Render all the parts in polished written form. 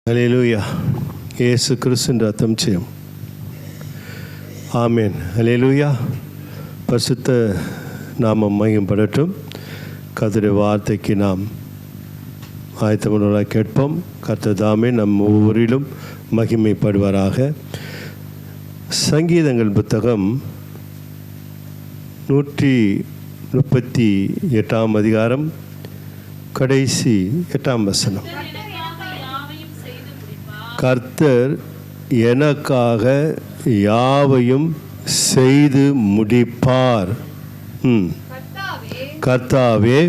ஹல்லேலூயா. இயேசு கிறிஸ்துவின் ரத்தம் ஜெயம். ஆமென். ஹல்லேலூயா. பரிசுத்த நாமம் மகிமைப்படட்டும். கர்த்தருடைய வார்த்தைக்கு நாம் ஆயத்தமுள்ளவர்களாக கேட்போம். கர்த்தர் தாமே நம் ஒவ்வொருவரிலும் மகிமைப்படுவாராக. சங்கீதங்கள் புத்தகம் 138 அதிகாரம் கடைசி 8 வசனம். கர்த்தர் எனக்காக யாவையும் செய்து முடிப்பார். கர்த்தாவே,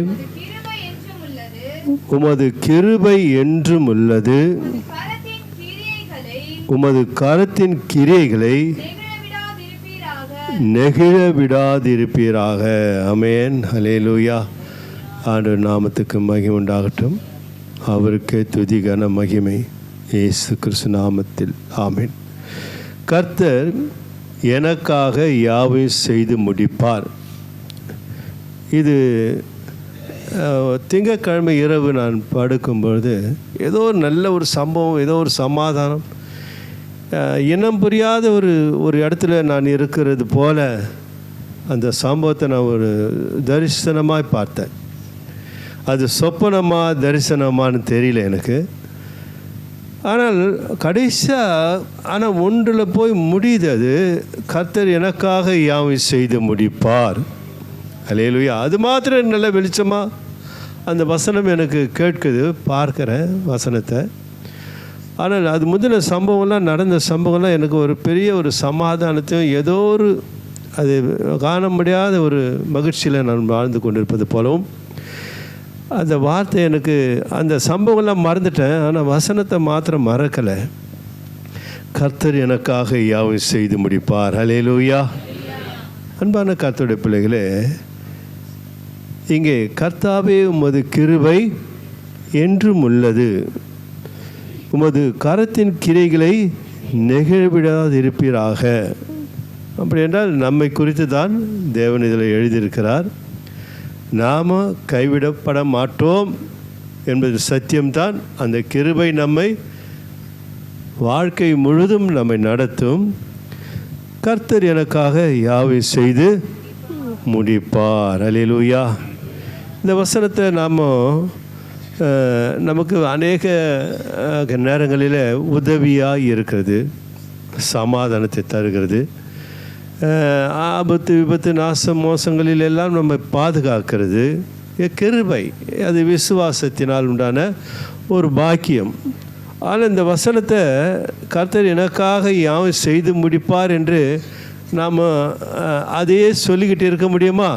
உமது கிருபை என்றும் உள்ளது. உமது கரத்தின் கிரியைகளை நெகிழ விடாதிருப்பீராக. ஆமென். ஹல்லேலூயா. ஆண்டவர் நாமத்துக்கு மகிமை உண்டாகட்டும். அவருக்கே துதி கன மகிமை இயேசு கிறிஸ்து நாமத்தில். ஆமென். கர்த்தர் எனக்காக யாவையும் செய்து முடிப்பார். இது திங்கட்கிழமை இரவு நான் படுக்கும்பொழுது ஏதோ நல்ல ஒரு சம்பவம், ஏதோ ஒரு சமாதானம், இனம் புரியாத ஒரு இடத்துல நான் இருக்கிறது போல அந்த சம்பவத்தை நான் ஒரு தரிசனமாக பார்த்தேன். அது சொப்பனமா தரிசனமானு தெரியல எனக்கு. ஆனால் கடைசியாக ஒன்றில் போய் முடியுது. அது கர்த்தர் எனக்காக யாவையும் செய்து முடிப்பார். ஹல்லேலூயா. அது மாத்திரம் நல்ல வெளிச்சமாக அந்த வசனம் எனக்கு கேட்குது, பார்க்குறேன் வசனத்தை. ஆனால் அது முதல்ல சம்பவம்லாம் நடந்த சம்பவம்லாம் எனக்கு ஒரு பெரிய ஒரு சமாதானத்தையும் ஏதோ ஒரு அது காண முடியாத ஒரு மகிழ்ச்சியில் நான் வாழ்ந்து கொண்டிருப்பது போலவும் அந்த வார்த்தை எனக்கு அந்த சம்பவம்லாம் மறந்துட்டேன். ஆனால் வசனத்தை மாத்திரம் மறக்கலை. கர்த்தர் எனக்காக யாவையும் செய்து முடிப்பார். ஹல்லேலூயா. அன்பான கர்த்தருடைய பிள்ளைகளே, இங்கே கர்த்தாவே உமது கிருபை என்றும் உள்ளது. உமது கரத்தின் கிரைகளை நெகிழவிடாதிருப்பீராக. அப்படி என்றால் நம்மை குறித்து தான் தேவன் இதில் எழுதியிருக்கிறார். நாம் கைவிடப்பட மாட்டோம் என்பது சத்தியம்தான். அந்த கிருபை நம்மை வாழ்க்கை முழுதும் நம்மை நடத்தும். கர்த்தர் எனக்காக யாவையும் செய்து முடிப்பார். ஹல்லேலூயா. இந்த வசனத்தை நமக்கு அநேக நேரங்களில் உதவியாக இருக்கிறது, சமாதானத்தை தருகிறது. ஆபத்து விபத்து நாசம் மோசங்களில் எல்லாம் நம்ம பாதுகாக்கிறது கிருபை. அது விசுவாசத்தினால் உண்டான ஒரு பாக்கியம். ஆனால் இந்த வசனத்தை கர்த்தர் எனக்காக யாவையும் செய்து முடிப்பார் என்று நாம் அதையே சொல்லிக்கிட்டு இருக்க முடியுமா?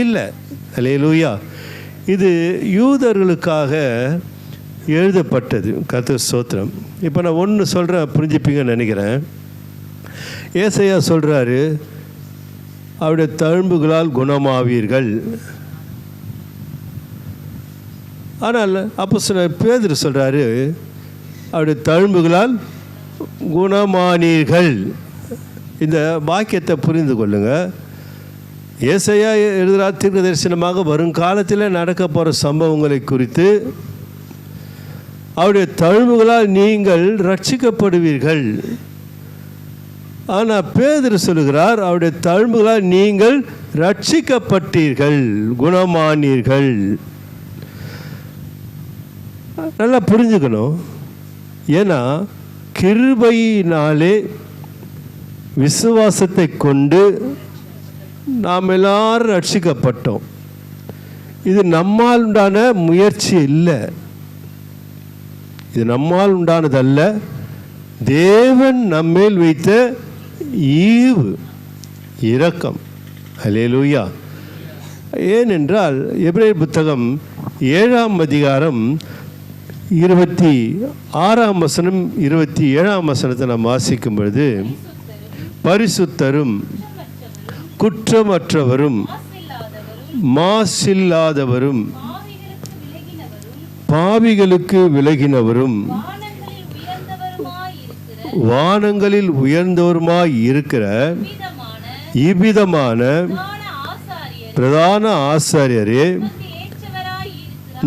இல்லை. ஹல்லேலூயா. இது யூதர்களுக்காக எழுதப்பட்டது. கர்த்தர் ஸ்தோத்திரம். இப்போ நான் ஒன்று சொல்கிறேன், புரிஞ்சுப்பீங்கன்னு நினைக்கிறேன். ஏசாயா சொல்கிறாரு, அவருடைய தழும்புகளால் குணமாவீர்கள். ஆனால் அப்போஸ்தலர் பேதுரு சொல்கிறாரு, அவருடைய தழும்புகளால் குணமானீர்கள். இந்த வாக்கியத்தை புரிந்து கொள்ளுங்கள். ஏசாயா எழுதுகிறார் தீர்க்க தரிசனமாக வருங்காலத்தில் நடக்க போகிற சம்பவங்களை குறித்து. அவருடைய தழும்புகளால் நீங்கள் ரட்சிக்கப்படுவீர்கள். ஆனால் பேதுரு சொல்லுகிறார், அவருடைய தழும்புகளால் நீங்கள் ரட்சிக்கப்பட்டீர்கள், குணமானீர்கள். நல்லா புரிஞ்சுக்கணும். ஏன்னா கிருபையினாலே விசுவாசத்தை கொண்டு நாம் எல்லாரும் ரட்சிக்கப்பட்டோம். இது நம்மால் உண்டான முயற்சி இல்லை, இது நம்மால் உண்டானதல்ல. தேவன் நம்மேல் வைத்த ஈவு, இரக்கம். ஹல்லேலூயா. ஏனென்றால் எபிரேயர் புத்தகம் 7 அதிகாரம் 26 வசனம் 27 வசனத்தை நாம் வாசிக்கும் பொழுது, பரிசுத்தரும் குற்றமற்றவரும் மாசில்லாதவரும் பாவிகளுக்கு விலகினவரும் வானங்களில் உயர்ந்தவருமாய் இருக்கிற இவ்விதமான பிரதான ஆசாரியரே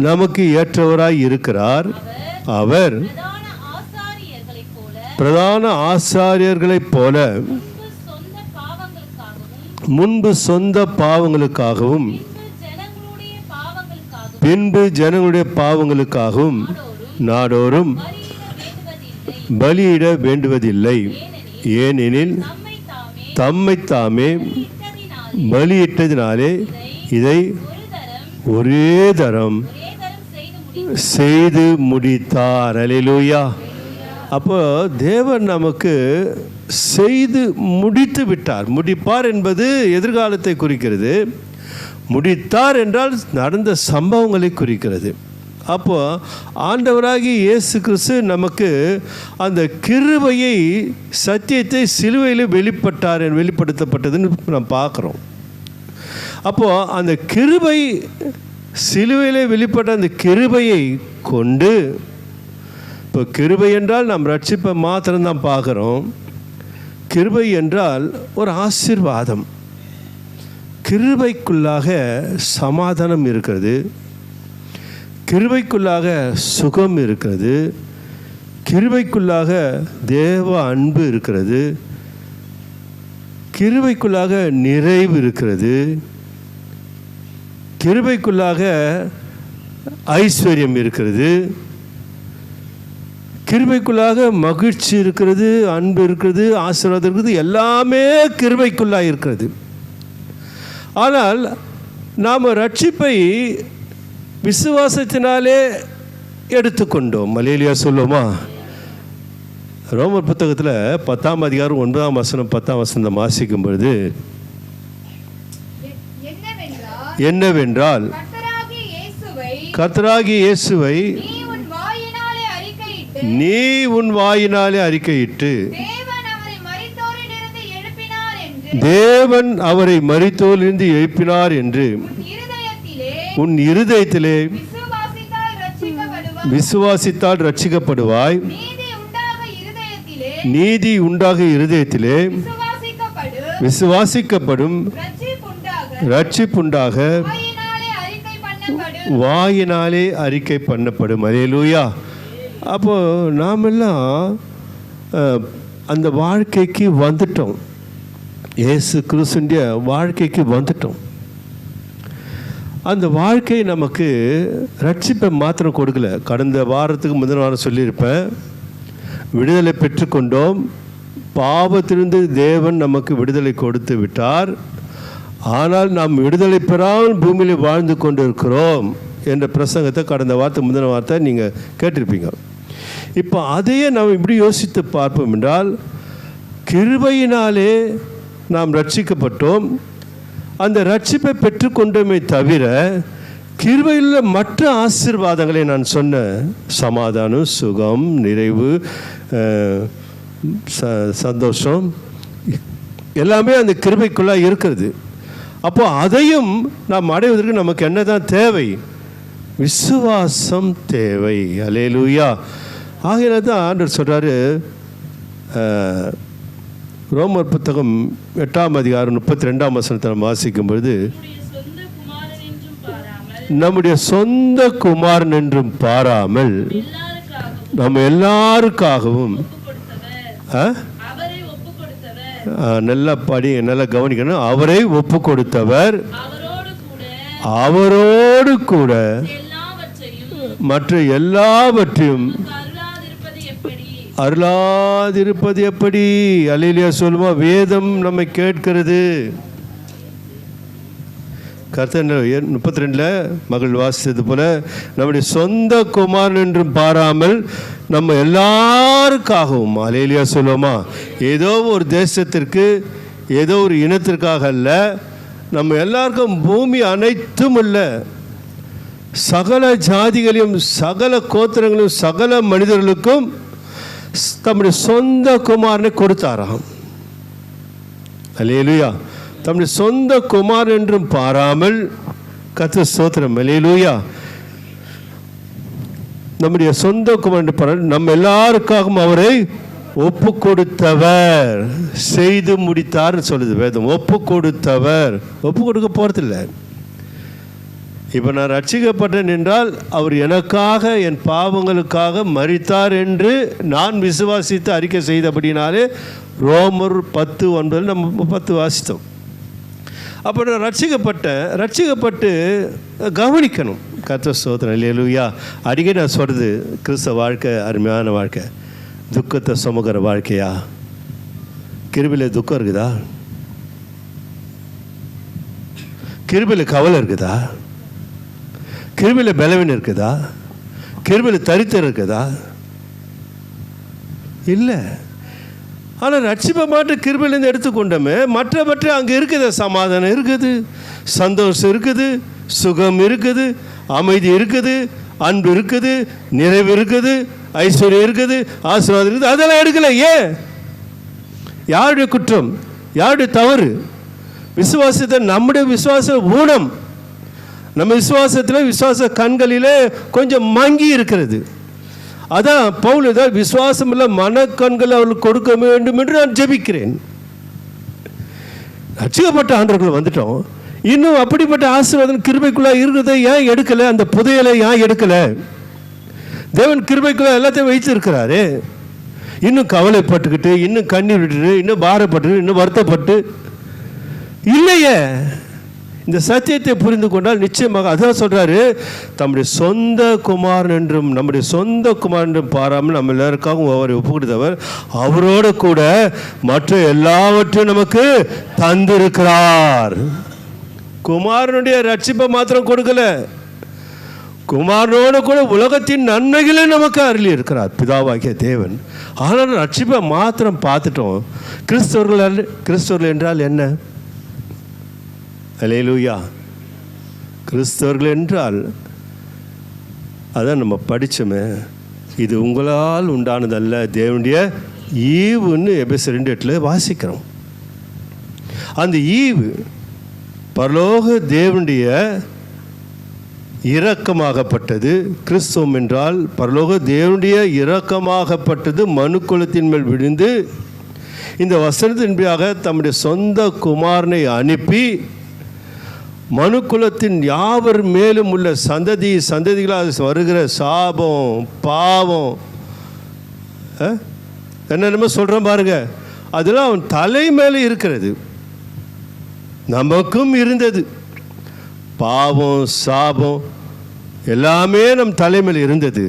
நமக்கு ஏற்றவராய் இருக்கிறார். அவர் பிரதான ஆசாரியர்களைப் போல முன்பு சொந்த பாவங்களுக்காகவும் பின்பு ஜனங்களுடைய பாவங்களுக்காகவும் நாடோறும் பலியிட வேண்டுவதில்லை. ஏனெனில் தம்மை தாமே பலியிட்டதினாலே இதை ஒரே தரம் செய்து முடித்தார். அல்லேலூயா. அப்போ தேவன் நமக்கு செய்து முடித்து விட்டார். முடிப்பார் என்பது எதிர்காலத்தை குறிக்கிறது. முடித்தார் என்றால் நடந்த சம்பவங்களை குறிக்கிறது. அப்போ ஆண்டவராகிய இயேசு கிறிஸ்து நமக்கு அந்த கிருபையை சத்தியத்தை சிலுவையில் வெளிப்படுத்தப்பட்டதுன்னு நாம் பார்க்குறோம். அப்போது அந்த கிருபை சிலுவையில் வெளிப்பட்ட அந்த கிருபையை கொண்டு, இப்போ கிருபை என்றால் நாம் ரட்சிப்பை மாத்திரம்தான் பார்க்குறோம். கிருபை என்றால் ஒரு ஆசீர்வாதம். கிருபைக்குள்ளாக சமாதானம் இருக்கிறது, கிருபைக்குள்ளாக சுகம் இருக்கிறது, கிருபைக்குள்ளாக தேவ அன்பு இருக்கிறது, கிருபைக்குள்ளாக நிறைவு இருக்கிறது, கிருபைக்குள்ளாக ஐஸ்வர்யம் இருக்கிறது, கிருபைக்குள்ளாக மகிழ்ச்சி இருக்கிறது, அன்பு இருக்கிறது, ஆசீர்வாதம் இருக்கிறது. எல்லாமே கிருபைக்குள்ளாக இருக்கிறது. ஆனால் நாம் ரட்சிப்பை விசுவாசத்தினாலே எடுத்துக்கொண்டோம். அல்லேலூயா சொல்லுவோமா? ரோமர் புத்தகத்தில் 10ஆம் அதிகாரம் 9ஆம் வசனம் 10ஆம் வசனம் வாசிக்கும் பொழுது என்னவென்றால் கர்த்தராகிய இயேசுவை நீ உன் வாயினாலே அறிக்கையிட்டு தேவன் அவரை மரித்தோரிலிருந்து எழுப்பினார் என்று உன் இருதயத்திலே விசுவாசித்தால் ரட்சிக்கப்படுவாய். நீதி உண்டாக இருதயத்திலே விசுவாசிக்கப்படும், ரட்சிப்புண்டாக வாயினாலே அறிக்கை பண்ணப்படும். அல்லேலூயா. அப்போது நாமெல்லாம் அந்த வாழ்க்கைக்கு வந்துட்டோம். இயேசு கிறிஸ்துவின் வாழ்க்கைக்கு வந்துட்டோம். அந்த வாழ்க்கை நமக்கு ரட்சிப்பை மாத்திரம் கொடுக்கல. கடந்த வாரத்துக்கு முதல் வாரம் சொல்லியிருப்பேன், விடுதலை பெற்றுக்கொண்டோம். பாவத்திலிருந்து தேவன் நமக்கு விடுதலை கொடுத்து விட்டார். ஆனால் நாம் விடுதலை பெறாமல் பூமியில் வாழ்ந்து கொண்டு இருக்கிறோம் என்ற பிரசங்கத்தை கடந்த வாரத்துக்கு முதல் வார்த்தை நீங்கள் கேட்டிருப்பீங்க. இப்போ அதையே நாம் இப்படி யோசித்து பார்ப்போம் என்றால், கிருபையினாலே நாம் ரட்சிக்கப்பட்டோம். அந்த ரட்சிப்பை பெற்றுக்கொண்டோமே தவிர கிருபையில் மற்ற ஆசீர்வாதங்களை நான் சொன்ன சமாதானம், சுகம், நிறைவு, சந்தோஷம் எல்லாமே அந்த கிருபைக்குள்ளாக இருக்கிறது. அப்போ அதையும் நாம் அடைவதற்கு நமக்கு என்ன தான் தேவை? விசுவாசம் தேவை. அல்லேலூயா. ஆகையில தான் ஆண்டவர் சொல்கிறாரு, ரோமர் புத்தகம் 8ஆம் அதிகாரம் 32ஆம் வசனத்தை வாசிக்கும் பொழுது, நம்முடைய சொந்த குமாரன் என்றும் பாராமல் நம்ம எல்லாருக்காகவும் நல்லா படி, நல்லா கவனிக்கணும். அவரை ஒப்பு கொடுத்தவர், அவரோடு கூட மற்ற எல்லாவற்றையும் அருளாதிருப்பது எப்படி? அல்லேலூயா சொல்லுமா? வேதம் நம்மை கேட்கிறது. கர்த்தர் 32 மகள் வாசித்தது போல, நம்முடைய சொந்த குமாரன் என்றும் பாராமல் நம்ம எல்லாருக்காகவும், அல்லேலூயா சொல்லுவோமா? ஏதோ ஒரு தேசத்திற்கு, ஏதோ ஒரு இனத்திற்காக அல்ல, நம்ம எல்லாருக்கும், பூமி அனைத்தும் அல்ல, சகல ஜாதிகளையும் சகல கோத்திரங்களையும் சகல மனிதர்களுக்கும் தம்முடைய சொந்த குமாரனை கொடுத்தாராம். அல்லேலூயா. தம்முடைய சொந்த குமாரன் என்றும் பாராமல், கர்த்தர் ஸ்தோத்திரம். அல்லேலூயா. நம்முடைய சொந்த குமாரன் பாராமல் நம்ம எல்லாருக்காகவும் அவரை ஒப்பு கொடுத்தவர், செய்து முடித்தார் சொல்லுது வேதம். ஒப்பு கொடுத்தவர். ஒப்பு கொடுக்க போறதில்லை. இப்போ நான் ரட்சிக்கப்பட்டேன் என்றால் அவர் எனக்காக என் பாவங்களுக்காக மரித்தார் என்று நான் விசுவாசித்து அறிக்கை செய்தபடினாலே ரோமர் 10:9 நம்ம 10 வாசித்தோம். அப்போ நான் ரட்சிக்கப்பட்டு கவனிக்கணும். கர்த்தர் ஸ்தோத்திரம். அல்லேலூயா. அடிக்கடி நான் சொல்கிறது, கிறிஸ்தவ வாழ்க்கை அருமையான வாழ்க்கை, துக்கத்தை சுமக்கிற வாழ்க்கையா? கிருபையில் துக்கம் இருக்குதா? கிருபையில் கவலை இருக்குதா? கிருபையில் பலவீனம் இருக்குதா? கிருபையில் தரித்திரம் இருக்குதா? இல்லை. ஆனால் ரட்சிப்பை மாட்டு கிருபையிலேருந்து எடுத்துக்கொண்டோமே, மற்ற அங்கே இருக்குது. சமாதானம் இருக்குது, சந்தோஷம் இருக்குது, சுகம் இருக்குது, அமைதி இருக்குது, அன்பு இருக்குது, நிறைவு இருக்குது, ஐஸ்வர்யம் இருக்குது, ஆசீர்வாதம் இருக்குது. அதெல்லாம் எடுக்கலை. ஏன்? யாருடைய குற்றம்? யாருடைய தவறு? விசுவாசத்தை, நம்முடைய விசுவாச ஊனம், நம்ம விசுவாசத்தில் விசுவாச கண்களிலே கொஞ்சம் மங்கி இருக்கிறது. அதான் பவுல் தான் விசுவாசம் இல்லை மனக்கண்கள் அவர்களுக்கு கொடுக்க வேண்டும் என்று நான் ஜெபிக்கிறேன். ரட்சிக்கப்பட்ட ஆண்டவர்கள் வந்துட்டோம், இன்னும் அப்படிப்பட்ட ஆசீர்வாதம் கிருபைக்குள்ளே இருக்கிறத ஏன் எடுக்கலை? அந்த புதையலை ஏன் எடுக்கலை? தேவன் கிருபைக்குள்ளே எல்லாத்தையும் வைத்திருக்கிறாரு. இன்னும் கவலைப்பட்டுக்கிட்டு, இன்னும் கண்ணீர் விட்டுட்டு, இன்னும் பாரப்பட்டு, இன்னும் வருத்தப்பட்டு இல்லையே. இந்த சத்தியத்தை புரிந்து கொண்டால் நிச்சயமாக அதான் சொல்கிறாரு, தம்முடைய சொந்த குமாரன் என்றும் நம்முடைய சொந்த குமாரன் என்றும் பாராமல் நம்ம எல்லாருக்காகவும் அவரை ஒப்பு கொடுத்தவர் அவரோடு கூட மற்ற எல்லாவற்றையும் நமக்கு தந்திருக்கிறார். குமாரனுடைய ரட்சிப்பை மாத்திரம் கொடுக்கல, குமாரனோடு கூட உலகத்தின் நன்மைகளை நமக்கு அருளி இருக்கிறார் பிதாவாகிய தேவன். ஆனால் ரட்சிப்பை மாத்திரம் பார்த்துட்டோம். கிறிஸ்தவர்கள் என்றால் என்ன? அல்லேலூயா. கிறிஸ்தவர்கள் என்றால் அதான் நம்ம படித்தோமே, இது உங்களால் உண்டானதல்ல, தேவனுடைய ஈவுன்னு எபேசியர் 2:8 வாசிக்கிறோம். அந்த ஈவு பரலோக தேவனுடைய இரக்கமாகப்பட்டது. கிறிஸ்துவம் என்றால் பரலோக தேவனுடைய இரக்கமாகப்பட்டது மனுக்குலத்தின் மேல் விழுந்து இந்த வசனத்தின்படியாக தம்முடைய சொந்த குமாரனை அனுப்பி மனுக்குலத்தின் யாவர் மேலும் உள்ள சந்ததிகளால் வருகிற சாபம், பாவம், என்னென்னமோ சொல்கிறோம் பாருங்க, அதெல்லாம் அவன் தலை மேலே இருக்கிறது. நமக்கும் இருந்தது பாவம், சாபம் எல்லாமே நம் தலைமையில் இருந்தது.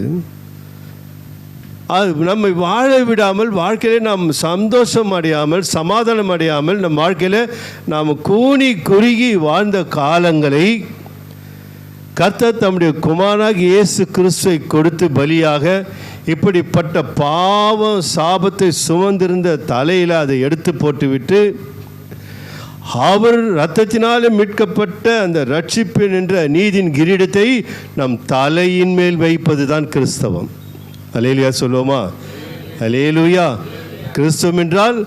அது நம்மை வாழ விடாமல், வாழ்க்கையிலே நாம் சந்தோஷம் அடையாமல், சமாதானம் அடையாமல், நம் வாழ்க்கையில் நாம் கூனி குறுகி வாழ்ந்த காலங்களை கர்த்தர் தம்முடைய குமாரனாகிய இயேசு கிறிஸ்துவை கொடுத்து பலியாக இப்படிப்பட்ட பாவம் சாபத்தை சுமந்திருந்த தலையில் அதை எடுத்து போட்டுவிட்டு அவர் இரத்தத்தினாலே மீட்கப்பட்ட அந்த ரட்சிப்பின் என்ற நீதியின் கிரீடத்தை நம் தலையின் மேல் வைப்பது தான் கிறிஸ்தவம். அல்லேலூயா சொல்லுவோமா? அல்லேலூயா. கிறிஸ்தவம் என்றால்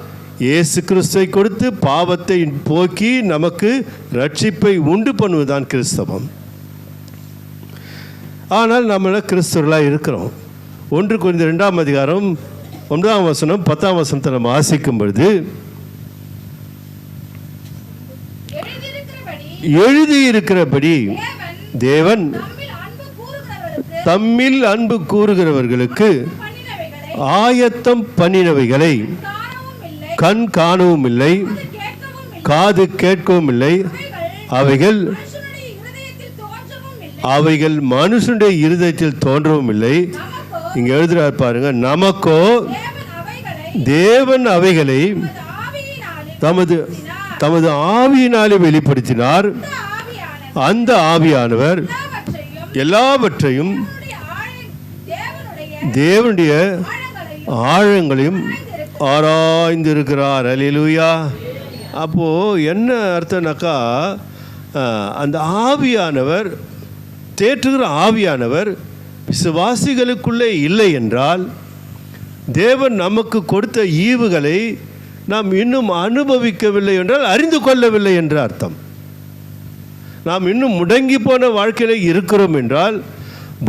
இயேசு கிறிஸ்துவை கொடுத்து பாவத்தை போக்கி நமக்கு ரட்சிப்பை உண்டு பண்ணுவதுதான் கிறிஸ்தவம். ஆனால் நம்மள கிறிஸ்தவர்களாக இருக்கிறோம். 1 கொரிந்தியர் 2:9 10 நம்ம வாசிக்கும் பொழுது எழுதியிருக்கிறபடி தேவன் தம்மில் அன்பு கூறுகிறவர்களுக்கு ஆயத்தம் பண்ணினவைகளை கண் காணவும் இல்லை, காது கேட்கவும் இல்லை, அவைகள் மனுஷனுடைய இருதயத்தில் தோன்றவும் இல்லை. இங்க எழுதுறார் பாருங்க, நமக்கோ தேவன் அவைகளை தமது ஆவியினாலே வெளிப்படுத்தினார். அந்த ஆவியானவர் எல்லாவற்றையும் தேவனுடைய ஆழங்களையும் ஆராய்ந்திருக்கிறார். அல்லேலூயா. அப்போது என்ன அர்த்தம்னாக்கா, அந்த ஆவியானவர், தேற்றுகிற ஆவியானவர் விசுவாசிகளுக்குள்ளே இல்லை என்றால் தேவன் நமக்கு கொடுத்த ஈவுகளை நாம் இன்னும் அனுபவிக்கவில்லை என்றால் அறிந்து கொள்ளவில்லை என்று அர்த்தம். நாம் இன்னும் முடங்கி போன வாழ்க்கையில் இருக்கிறோம் என்றால்,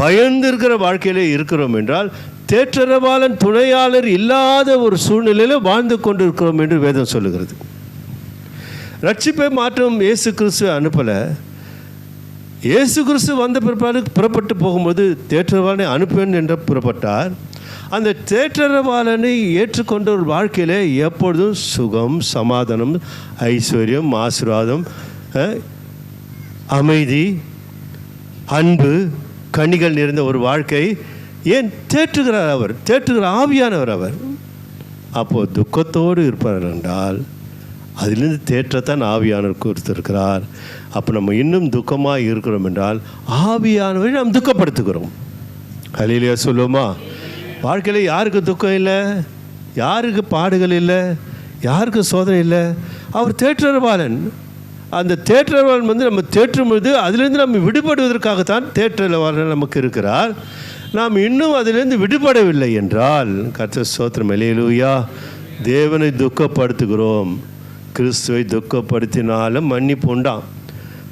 பயந்திருக்கிற வாழ்க்கையிலே இருக்கிறோம் என்றால், தேற்றரவாளன் துணையாளர் இல்லாத ஒரு சூழ்நிலையில் வாழ்ந்து கொண்டிருக்கிறோம் என்று வேதம் சொல்லுகிறது. ரட்சிப்பை மாற்றம் இயேசு கிறிஸ்துவை அனுப்பலை. இயேசு கிறிஸ்து வந்த பிற்பாடு புறப்பட்டு போகும்போது தேற்றரவாளனை அனுப்புவேன் என்று புறப்பட்டார். அந்த தேற்றரவாளனை ஏற்றுக்கொண்ட ஒரு வாழ்க்கையில் எப்பொழுதும் சுகம், சமாதானம், ஐஸ்வர்யம், ஆசீர்வாதம், அமைதி, அன்பு, கனிகள் நிறைந்த ஒரு வாழ்க்கை. ஏன் தேற்றுகிறார் அவர், தேற்றுகிற ஆவியானவர் அவர். அப்போது துக்கத்தோடு இருப்பார் என்றால் அதிலிருந்து தேற்றத்தான் ஆவியானவர் கொடுத்திருக்கிறார். அப்போ நம்ம இன்னும் துக்கமாக இருக்கிறோம் என்றால் ஆவியானவரை நாம் துக்கப்படுத்துகிறோம். ஹல்லேலூயா சொல்லுவோமா? வாழ்க்கையில் யாருக்கு துக்கம் இல்லை, யாருக்கு பாடுகள் இல்லை, யாருக்கு சோதனை இல்லை? அவர் தேற்றரவாளன். அந்த தேற்றரவாளன் வந்து நம்ம தேற்றும் பொழுது அதிலிருந்து நம்ம விடுபடுவதற்காகத்தான் தேற்றரவாளன் நமக்கு இருக்கிறார். நாம் இன்னும் அதிலிருந்து விடுபடவில்லை என்றால் கர்த்தர் ஸ்தோத்திரம், அல்லேலூயா, தேவனை துக்கப்படுத்துகிறோம். கிறிஸ்துவை துக்கப்படுத்தினாலும் மன்னிப்பு உண்டாம்.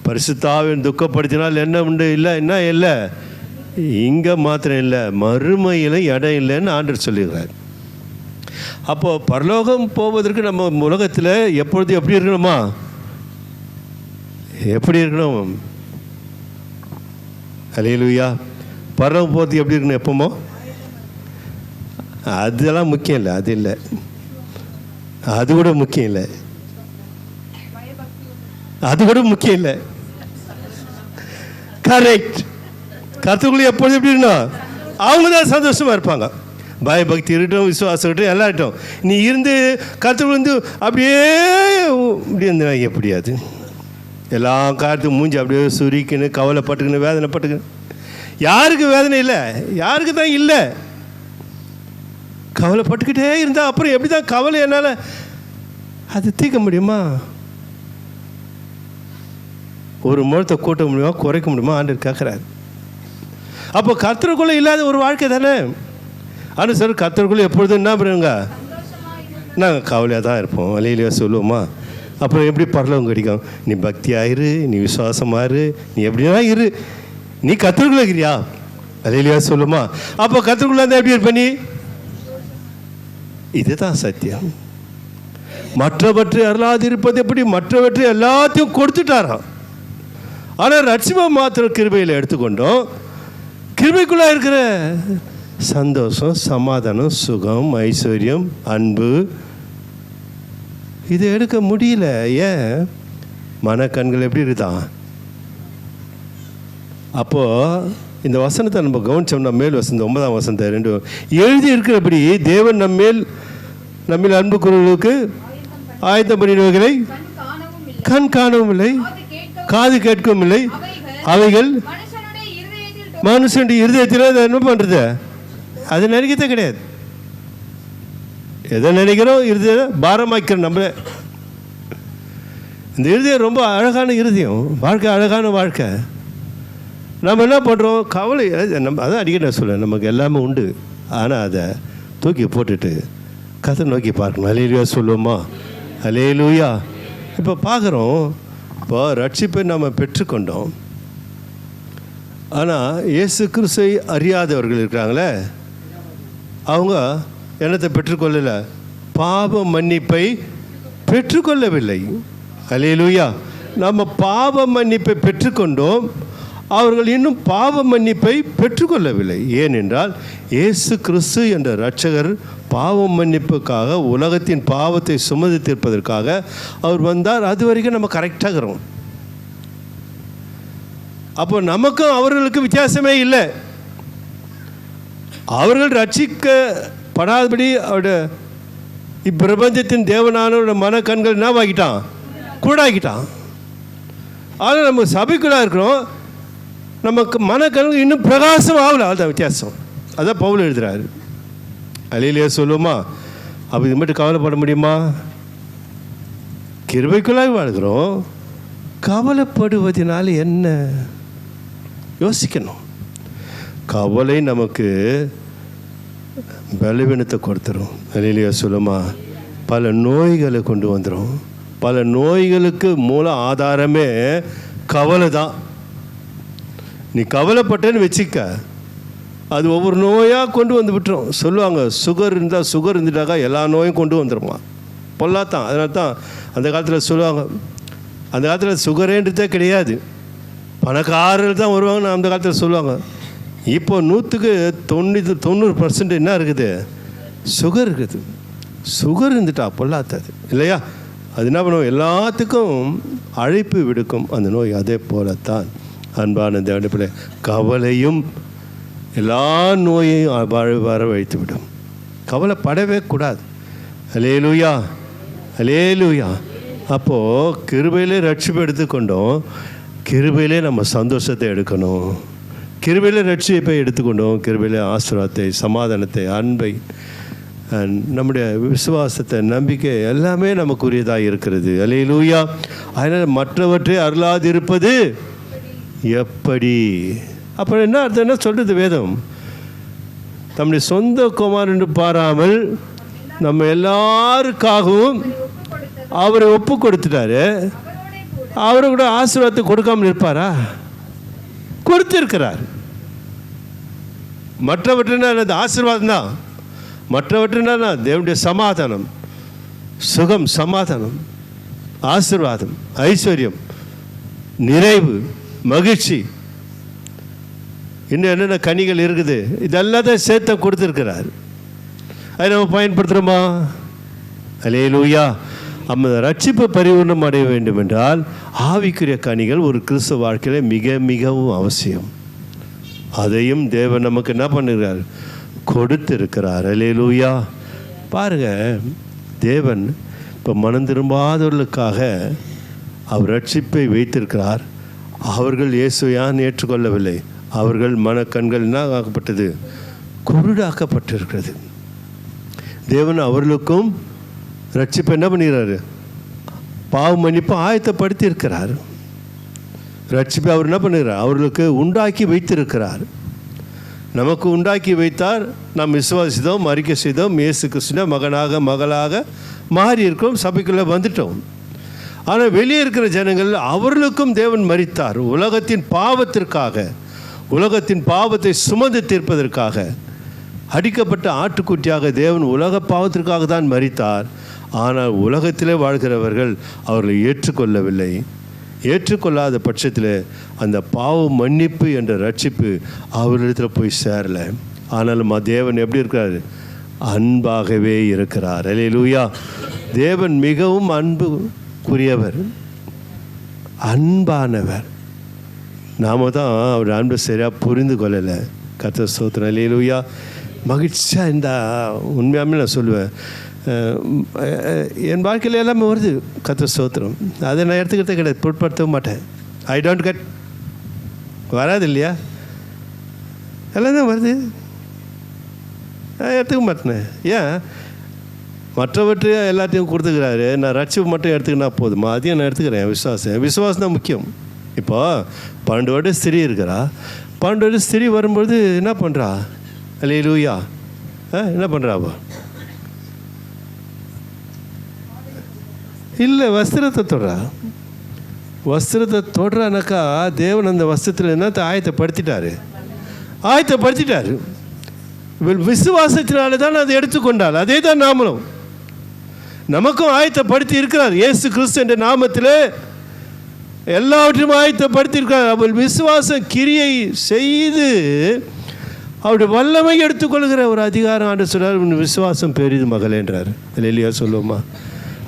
பரிசுத்தாவின் துக்கப்படுத்தினால் என்ன உண்டு? இல்லை, என்ன இல்லை, இங்கே மாத்திரம் இல்லை, மறுமையில் இடம் இல்லைன்னு ஆண்டவர் சொல்லுகிறார். அப்போது பரலோகம் போவதற்கு நம்ம உலகத்தில் எப்பொழுது எப்படி இருக்கணுமா? எப்படி இருக்கணும்? அல்லேலூயா. பரலோகம் போகிறதுக்கு எப்படி இருக்கணும்? எப்போமோ அதெல்லாம் முக்கியம் இல்லை, அது இல்லை, அது கூட முக்கியம் இல்லை, அது கூட முக்கியம் இல்லை. கரெக்ட். கர்த்தருக்குள்ள எப்பொழுது எப்படி இருக்கணும்? அவங்க தான் சந்தோஷமாக இருப்பாங்க. பயபக்தி இருக்கட்டும், விசுவாசம் இருக்கட்டும், எல்லாம் இருக்கட்டும். நீ இருந்து கர்த்தருக்குள்ள வந்து அப்படியே இப்படி இருந்தா எப்படியாது? எல்லா காலத்துக்கும் மூஞ்சி அப்படியே சுரிக்கணும், கவலைப்பட்டுக்கணும், வேதனைப்பட்டுக்கணும். யாருக்கு வேதனை இல்லை? யாருக்கு தான் இல்லை? கவலைப்பட்டுக்கிட்டே இருந்தால் அப்புறம் எப்படி தான் கவலை என்னால் அது தீர்க்க முடியுமா? ஒரு முழத்தை கூட்ட முடியுமா, குறைக்க முடியுமா? ஆண்டவர் கேட்குறாரு. அப்போ கர்த்தருக்குள்ளே இல்லாத ஒரு வாழ்க்கை தானே. ஆனால் சார் கர்த்தருக்குள்ளே எப்பொழுதும் என்ன பண்ணுங்க? நாங்கள் கவலையாக தான் இருப்போம். அல்லேலூயா சொல்லுவோமா? அப்புறம் எப்படி பரலோகம் கிடைக்கும்? நீ பக்தியாயிரு, நீ விசுவாசமாயிரு, நீ எப்படின்னா இரு, நீ கர்த்தருக்குள்ளே இருக்கிறியா? அல்லேலூயா சொல்லுமா? அப்போ கர்த்தருக்குள்ளே இருந்தால் எப்படி இருப்ப நீ? இதுதான் சத்தியம். மற்றவற்றை அருளாது இருப்பது எப்படி? மற்றவற்றை எல்லாத்தையும் கொடுத்துட்டாராம். ஆனால் ரட்சிப்பை மாத்திரம் கிருபையில் எடுத்துக்கொண்டோம். கிருபைக்குள்ளே இருக்கிற சந்தோஷம், சமாதானம், சுகம், ஐஸ்வர்யம், அன்பு, இதை எடுக்க முடியல. ஏன்? மனக்கண்கள் எப்படி இருக்குதான்? அப்போது இந்த வசனத்தை நம்ம கவனிச்சோம்னா, மேல் வசனம் 9ஆம் வசனத்தை 2 எழுதி இருக்கிறபடி தேவன் நம்மில் அன்பு கூறுவதற்கு ஆயத்தம் பண்ணினவைகளை கண் காணவும் இல்லை, காது கேட்கவும் இல்லை. அவைகள் மனுஷனுடைய இருதயத்தில் அதை என்ன பண்ணுறது? அது நினைக்கிறதே கிடையாது. எதை நினைக்கிறோம்? இருதயம் பாரமாக்கிறோம். நம்ம இந்த இருதயம் ரொம்ப அழகான இருதயம், வாழ்க்கை அழகான வாழ்க்கை. நம்ம என்ன பண்ணுறோம்? கவலை நம்ம அதான் அடிக்கடி நான் சொல்லுவேன், நமக்கு எல்லாமே உண்டு. ஆனால் அதை தூக்கி போட்டுட்டு கதை நோக்கி பார்க்கணும். அல்லேலூயா சொல்லுவோமா? அல்லேலூயா. இப்போ பார்க்குறோம், இப்போ ரட்சிப்பை நம்ம பெற்றுக்கொண்டோம். ஆனால் இயேசு கிறிஸ்துவை அறியாதவர்கள் இருக்கிறாங்களே, அவங்க என்னத்தை பெற்றுக்கொள்ளலை? பாவ மன்னிப்பை பெற்றுக்கொள்ளவில்லை. அல்லேலூயா. நம்ம பாவ மன்னிப்பை பெற்றுக்கொண்டோம், அவர்கள் இன்னும் பாவ மன்னிப்பை பெற்றுக்கொள்ளவில்லை. ஏனென்றால் இயேசு கிறிஸ்து என்ற இரட்சகர் பாவ மன்னிப்புக்காக, உலகத்தின் பாவத்தை சுமந்து தீர்ப்பதற்காக அவர் வந்தார். அது வரைக்கும் நம்ம கரெக்டாகிறோம். அப்போ நமக்கும் அவர்களுக்கும் வித்தியாசமே இல்லை. அவர்கள் ரட்சிக்கப்படாதபடி அவருடைய இப்பிரபஞ்சத்தின் தேவனானோட மனக்கண்கள் என்ன ஆகிட்டான்? கூடாகிட்டான். ஆனால் நம்ம சபைக்குள்ளாக இருக்கிறோம், நமக்கு மனக்கண்கள் இன்னும் பிரகாசம் ஆகல. அதுதான் வித்தியாசம். அதான் பவுல் எழுதுகிறாரு. அல்லேலூயா சொல்லுவோமா? அப்போ இது மட்டும் கவலைப்பட முடியுமா? கிருபைக்குள்ளாக வாழ்கிறோம், கவலைப்படுவதனால என்ன? யோசிக்கணும். கவலை நமக்கு பலவீனத்தை கொடுத்துரும். அல்லேலூயா சொல்லுமா? பல நோய்களை கொண்டு வந்துடும். பல நோய்களுக்கு மூல ஆதாரமே கவலை தான். நீ கவலைப்பட்டேன்னு வச்சுக்க, அது ஒவ்வொரு நோயாக கொண்டு வந்து விட்டுரும். சொல்லுவாங்க, சுகர் இருந்துட்டாக்கா எல்லா நோயும் கொண்டு வந்துடுமா? பொல்லாத்தான். அதனால தான் அந்த காலத்தில் சொல்லுவாங்க, அந்த காலத்தில் சுகரேன்றதே கிடையாது, பணக்காரர்கள் தான் வருவாங்கன்னு அந்த காலத்தில் சொல்லுவாங்க. இப்போ 100க்கு 90% என்ன இருக்குது? சுகர் இருக்குது. சுகர் இருந்துட்டா பொல்லாத்தது இல்லையா? அது என்ன பண்ணுவோம்? எல்லாத்துக்கும் அழைப்பு விடுக்கும் அந்த நோய். அதே போலத்தான் அன்பான தேவனுடைய பிள்ளை, கவலையும் எல்லா நோயையும் வர வைத்து விடும். கவலைப்படவே கூடாது. அல்லேலூயா, அல்லேலூயா. அப்போது கிருபையிலே ரட்சிப்பு எடுத்துக்கொண்டோம், கிருபையிலே நம்ம சந்தோஷத்தை எடுக்கணும். கிருபையிலே ரட்சிப்பை எடுத்துக்கொண்டோம், கிருபையிலே ஆசீர்வாதத்தை, சமாதானத்தை, அன்பை, நம்முடைய விசுவாசத்தை, நம்பிக்கை எல்லாமே நமக்குரியதாக இருக்கிறது. அல்லேலூயா. அதனால் மற்றவற்றை அருளாதிருப்பது எப்படி? அப்புறம் என்ன அர்த்தம்? என்ன சொல்கிறது வேதம்? தம்முடைய சொந்த குமாரன் என்று பாராமல் நம்ம எல்லாருக்காகவும் அவரை ஒப்பு கொடுத்துட்டாரு. அவரை கூட ஆசீர்வாதத்தை கொடுக்காமல் இருப்பாரா? கொடுத்திருக்கிறார். மற்றவற்றினா அது ஆசீர்வாதம் தான். மற்றவற்றினா தேவனுடைய சமாதானம், சுகம், சமாதானம், ஆசீர்வாதம், ஐஸ்வர்யம், நிறைவு, மகிழ்ச்சி, இன்னும் என்னென்ன கனிகள் இருக்குது, இதெல்லாம் தான் சேர்த்து கொடுத்துருக்கிறார். அதை நம்ம பயன்படுத்துகிறோமா? அல்லேலூயா. நம்ம ரட்சிப்பு பரிபூர்ணம் அடைய வேண்டும் என்றால் ஆவிக்குரிய கனிகள் ஒரு கிறிஸ்துவ வாழ்க்கையில் மிக மிகவும் அவசியம். அதையும் தேவன் நமக்கு என்ன பண்ணுகிறார்? கொடுத்திருக்கிறார். அல்லேலூயா. பாருங்கள், தேவன் இப்போ மனம் திரும்பாதவர்களுக்காக அவர் ரட்சிப்பை வைத்திருக்கிறார். அவர்கள் இயேசுயான் ஏற்றுக்கொள்ளவில்லை. அவர்கள் மனக்கண்கள் என்ன ஆக்கப்பட்டது? குருடாக்கப்பட்டிருக்கிறது. தேவன் அவர்களுக்கும் ரட்சிப்பை என்ன பண்ணுகிறாரு? பாவ மன்னிப்பு ஆயத்தப்படுத்தி இருக்கிறார். ரட்சிப்பை அவர் என்ன பண்ணுகிறார்? அவர்களுக்கு உண்டாக்கி வைத்திருக்கிறார். நமக்கு உண்டாக்கி வைத்தார். நாம் விசுவாசித்தோம், அறிக்கை செய்தோம், இயேசு கிறிஸ்துவின் மகனாக மகளாக மாறி இருக்கிறோம், சபைக்குள்ளே வந்துட்டோம். ஆனால் வெளியே இருக்கிற ஜனங்கள், அவர்களுக்கும் தேவன் மரித்தார். உலகத்தின் பாவத்திற்காக, உலகத்தின் பாவத்தை சுமந்து தீர்ப்பதற்காக அடிக்கப்பட்ட ஆட்டுக்குட்டியாக தேவன் உலக பாவத்திற்காக தான் மரித்தார். ஆனால் உலகத்திலே வாழ்கிறவர்கள் அவர்களை ஏற்றுக்கொள்ளவில்லை. ஏற்றுக்கொள்ளாத பட்சத்தில் அந்த பாவ மன்னிப்பு என்ற ரட்சிப்பு அவர்களிடத்தில் போய் சேரலை. ஆனாலும் தேவன் எப்படி இருக்கிறார்? அன்பாகவே இருக்கிறார். அல்லேலூயா. தேவன் மிகவும் அன்புக்குரியவர், அன்பானவர். நாம தான் அவர் அன்பை சரியாக புரிந்து கொள்ளலை. கர்த்தர் ஸ்தோத்திரம். அல்லேலூயா. மகிழ்ச்சியாக இருந்தால் உண்மையாமே நான் சொல்லுவேன், என் வாழ்க்கையில் எல்லாமே வருது. கர்த்தர் ஸ்தோத்திரம். அதை நான் எடுத்துக்கிறதே கிடையாது, பொருட்படுத்தவும் மாட்டேன். ஐ டோன்ட் கெட், வராது இல்லையா? எல்லாம் தான் வருது, நான் எடுத்துக்க மாட்டேனே. ஏன்? மற்றவற்றையும் எல்லாத்தையும் கொடுத்துக்கிறாரு, நான் ரட்சிப்பு மட்டும் எடுத்துக்கினா போதுமா? அதையும் நான் எடுத்துக்கிறேன். விசுவாசம் தான் முக்கியம். இப்போ 12 வருட ஸ்திரீ இருக்கிறா. 12 வருட ஸ்திரீ வரும்பொழுது என்ன பண்ணுறா? அல்லேலூயா. என்ன பண்ணுறா? இல்லை, வஸ்திரத்தை தொடுறா. வஸ்திரத்தை தொடுறானாக்கா தேவன் அந்த வஸ்திரத்தில் என்னத்தை ஆயத்தப்படுத்திட்டாரு? ஆயத்தப்படுத்திட்டாரு. விசுவாசத்தினால தான் அதை எடுத்துக்கொண்டாள். அதே தான் நாமளும் நமக்கும் ஆயத்தப்படுத்தி இருக்கிறார். இயேசு கிறிஸ்து என்ற நாமத்தில் எல்லாவற்றையும் ஆயத்தப்படுத்தியிருக்கிறார். அவள் விசுவாசம் கிரியை செய்து அவருடைய வல்லமை எடுத்துக்கொள்கிற ஒரு அதிகாரம் ஆண்டு சொல்கிறார். உன் விசுவாசம் பெரிது மகளே என்றார். இல்லையா? சொல்லுவோமா?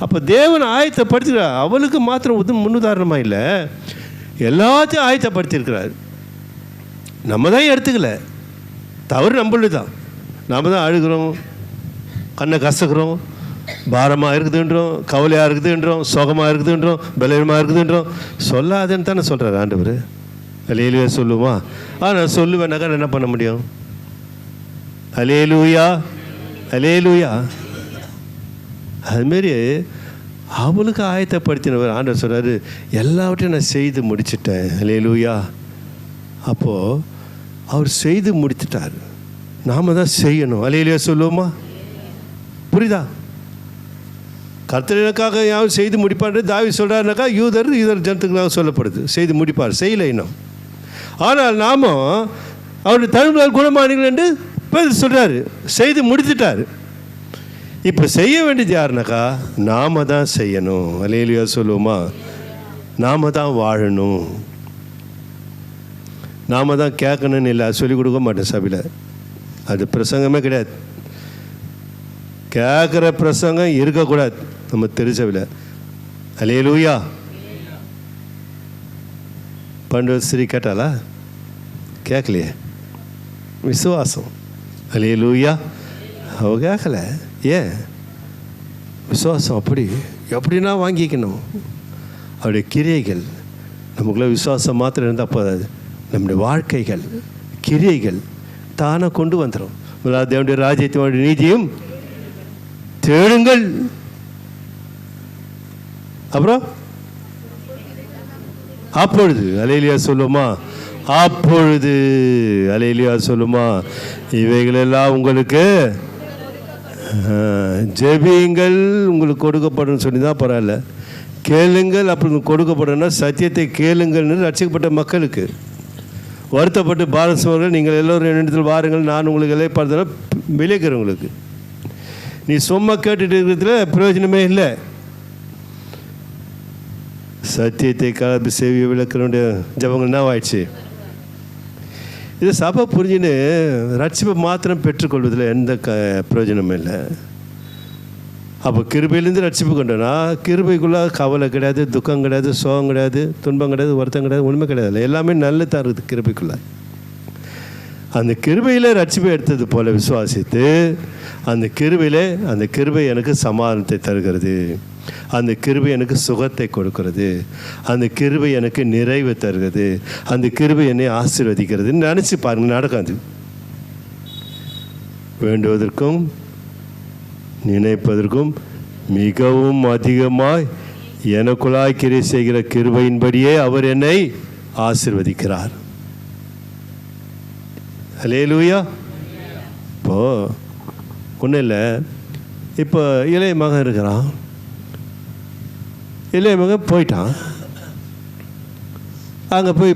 அப்போ தேவன் ஆயத்தப்படுத்துகிறார். அவளுக்கு மாத்திரம் முன்னுதாரணமாக இல்லை, எல்லாத்தையும் ஆயத்தப்படுத்தியிருக்கிறார். நம்ம தான் எடுத்துக்கல, தவறு நம்மளது தான். நாம் தான் அழுகிறோம், கண்ணை கசக்கிறோம், பாரமாக இருக்குதுன்றோம், கவலையாக இருக்குதுன்றோம், சோகமாக இருக்குதுன்றோம், பலவீனமாக இருக்குதுன்றோம். சொல்லாதேன்னு தானே சொல்கிறார் ஆண்டவர். அல்லேலூயா. சொல்லுமா? நான் சொல்லுவேனாக்கா என்ன பண்ண முடியும்? அல்லேலூயா, அல்லேலூயா. அதுமாரி அவளுக்கு ஆயத்தப்படுத்தினவர் ஆண்டவர் சொல்கிறாரு, எல்லாவற்றையும் நான் செய்து முடிச்சிட்டேன். அல்லேலூயா. அப்போது அவர் செய்து முடித்துட்டார், நாம் தான் செய்யணும். அல்லேலூயா. சொல்லுவோமா? புரியுதா? கர்த்தருக்காக யாரும் செய்து முடிப்பார் தாவீது சொல்கிறாருனாக்கா யூதர் ஜனத்துக்காக சொல்லப்படுது, செய்து முடிப்பார், செய்யலை இன்னும். ஆனால் நாமும் அவருடைய தழும்புகளால் குணமானீர்கள் என்று சொல்கிறாரு, செய்து முடித்துட்டார். இப்போ செய்ய வேண்டியது யாருனாக்கா நாம் தான் செய்யணும். அல்லேலூயா. சொல்லுவோமா? நாம் தான் வாழணும். நாம் தான் கேட்கணும்னு இல்லை, அது சொல்லிக் கொடுக்க மாட்டேன் சபையில். அது பிரசங்கமே கிடையாது. கேட்குற பிரசங்கம் இருக்கக்கூடாது நம்ம திருச்சபையில். அல்லேலூயா. பண்டஸ்ரீ கேட்டாளா? கேட்கலையே. விசுவாசம். அல்லேலூயா. அவ கேட்கல. ஏன்? விசுவாசம் அப்படி எப்படின்னா வாங்கிக்கணும். அவருடைய கிரியைகள் நமக்குள்ள விசுவாசம் மாத்திரம் இருந்தால் போதாது, நம்முடைய வாழ்க்கைகள் கிரியைகள் தானாக கொண்டு வந்துடும். தேவனுடைய ராஜ்யத்தினுடைய நீதியும் தேடுங்கள். அப்புறம் அப்பொழுது அல்லேலூயா சொல்லுமா? அப்பொழுது அல்லேலூயா சொல்லுமா? இவைகளெல்லாம் உங்களுக்கு ஜெபியுங்கள், உங்களுக்கு கொடுக்கப்படும் சொல்லி தான் பரவாயில்ல. கேளுங்கள், அப்படி கொடுக்கப்படணும்னா சத்தியத்தை கேளுங்கள்னு ரட்சிக்கப்பட்ட மக்களுக்கு. வருத்தப்பட்டு பாரசவர்கள் நீங்கள் எல்லோரும் என்னிடத்தில் வாருங்கள், நான் உங்களுக்கு எல்லாம் பார்த்தா விளைக்கிறவங்களுக்கு. நீ சும்மா கேட்டுட்டு இருக்கிறதுல பிரயோஜனமே இல்லை. சத்தியத்தை கலந்து சேவிய விளக்கனுடைய ஜபங்கள் என்ன ஆயிடுச்சு? இது சபை புரிஞ்சுன்னு ரட்சிப்பை மாத்திரம் பெற்றுக்கொள்வதில் எந்த பிரயோஜனமும் இல்லை. அப்போ கிருபையிலேருந்து ரட்சிப்பு கொண்டோன்னா கிருபைக்குள்ளே கவலை கிடையாது, துக்கம் கிடையாது, சோகம் கிடையாது, துன்பம் கிடையாது, வருத்தம் கிடையாது, ஒன்றுமே கிடையாது. எல்லாமே நல்லதாக இருக்குது கிருபைக்குள்ளே. அந்த கிருபையில் ரட்சிப்பை எடுத்தது போல் விசுவாசித்து அந்த கிருபை எனக்கு சமாதானத்தை தருகிறது, அந்த கிருபை எனக்கு சுகத்தை கொடுக்கிறது, அந்த கிருபை எனக்கு நிறைவு தருகிறது, அந்த கிருபை என்னை ஆசீர்வதிக்கிறதுன்னு நினச்சி பாருங்கள். நடக்காது. வேண்டுவதற்கும் நினைப்பதற்கும் மிகவும் அதிகமாய் எனக்குள்ளாய் கிரியை செய்கிற கிருபையின்படியே அவர் என்னை ஆசீர்வதிக்கிறார். அல்லேலூயா. இப்போ ஒன்றும் இல்லை. இப்போ இளைய மகன் இருக்கிறான். இளைய மகன் போயிட்டான். அங்கே போய்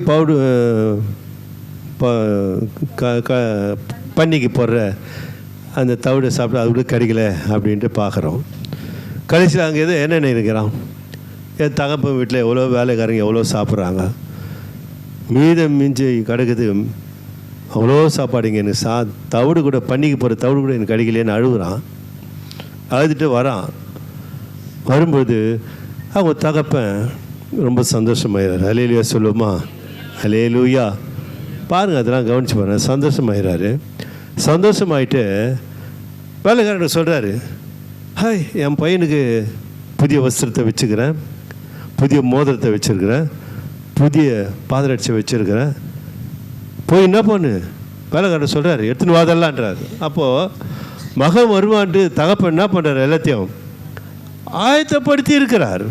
பன்னிக்கு போடுற அந்த தவிடை சாப்பிட்டு அது கூட கிடைக்கல அப்படின்ட்டு பார்க்குறோம். கடைசியில் அங்கே என்ன நினைக்கிறான்? என் தகப்பன் வீட்டில் எவ்வளோ வேலைக்காரங்க எவ்வளோ சாப்பிட்றாங்க, மீதம் மிஞ்சி கிடக்குது, அவ்வளோ சாப்பாடுங்க எனக்கு தவிடு கூட பன்னிக்கு போகிற தவிடு கூட எனக்கு கிடைக்கலையேன்னு அழுகுறான். அழுதுட்டு வரான். வரும்போது அவங்க தகப்பன் ரொம்ப சந்தோஷமாயிறாரு. அல்லேலூயா சொல்லுமா? அல்லேலூயா. பாருங்கள், அதெல்லாம் கவனிச்சு பாருங்கள். சந்தோஷமாயிறாரு. சந்தோஷமாயிட்டு வேலைக்காரன் சொல்கிறாரு, ஹாய், என் பையனுக்கு புதிய வஸ்திரத்தை வச்சுக்கிறேன், புதிய மோதிரத்தை வச்சுருக்கிறேன், புதிய பாதரட்சை வச்சுருக்கிறேன், போய் என்ன பண்ணு? வேலைக்காரன் சொல்கிறாரு, எடுத்துன்னு வாதல்லான்றார். அப்போது மகன் வருவான்ட்டு தகப்பன் என்ன பண்ணுறாரு? எல்லாத்தையும் ஆயத்தப்படுத்தி இருக்கிறார்.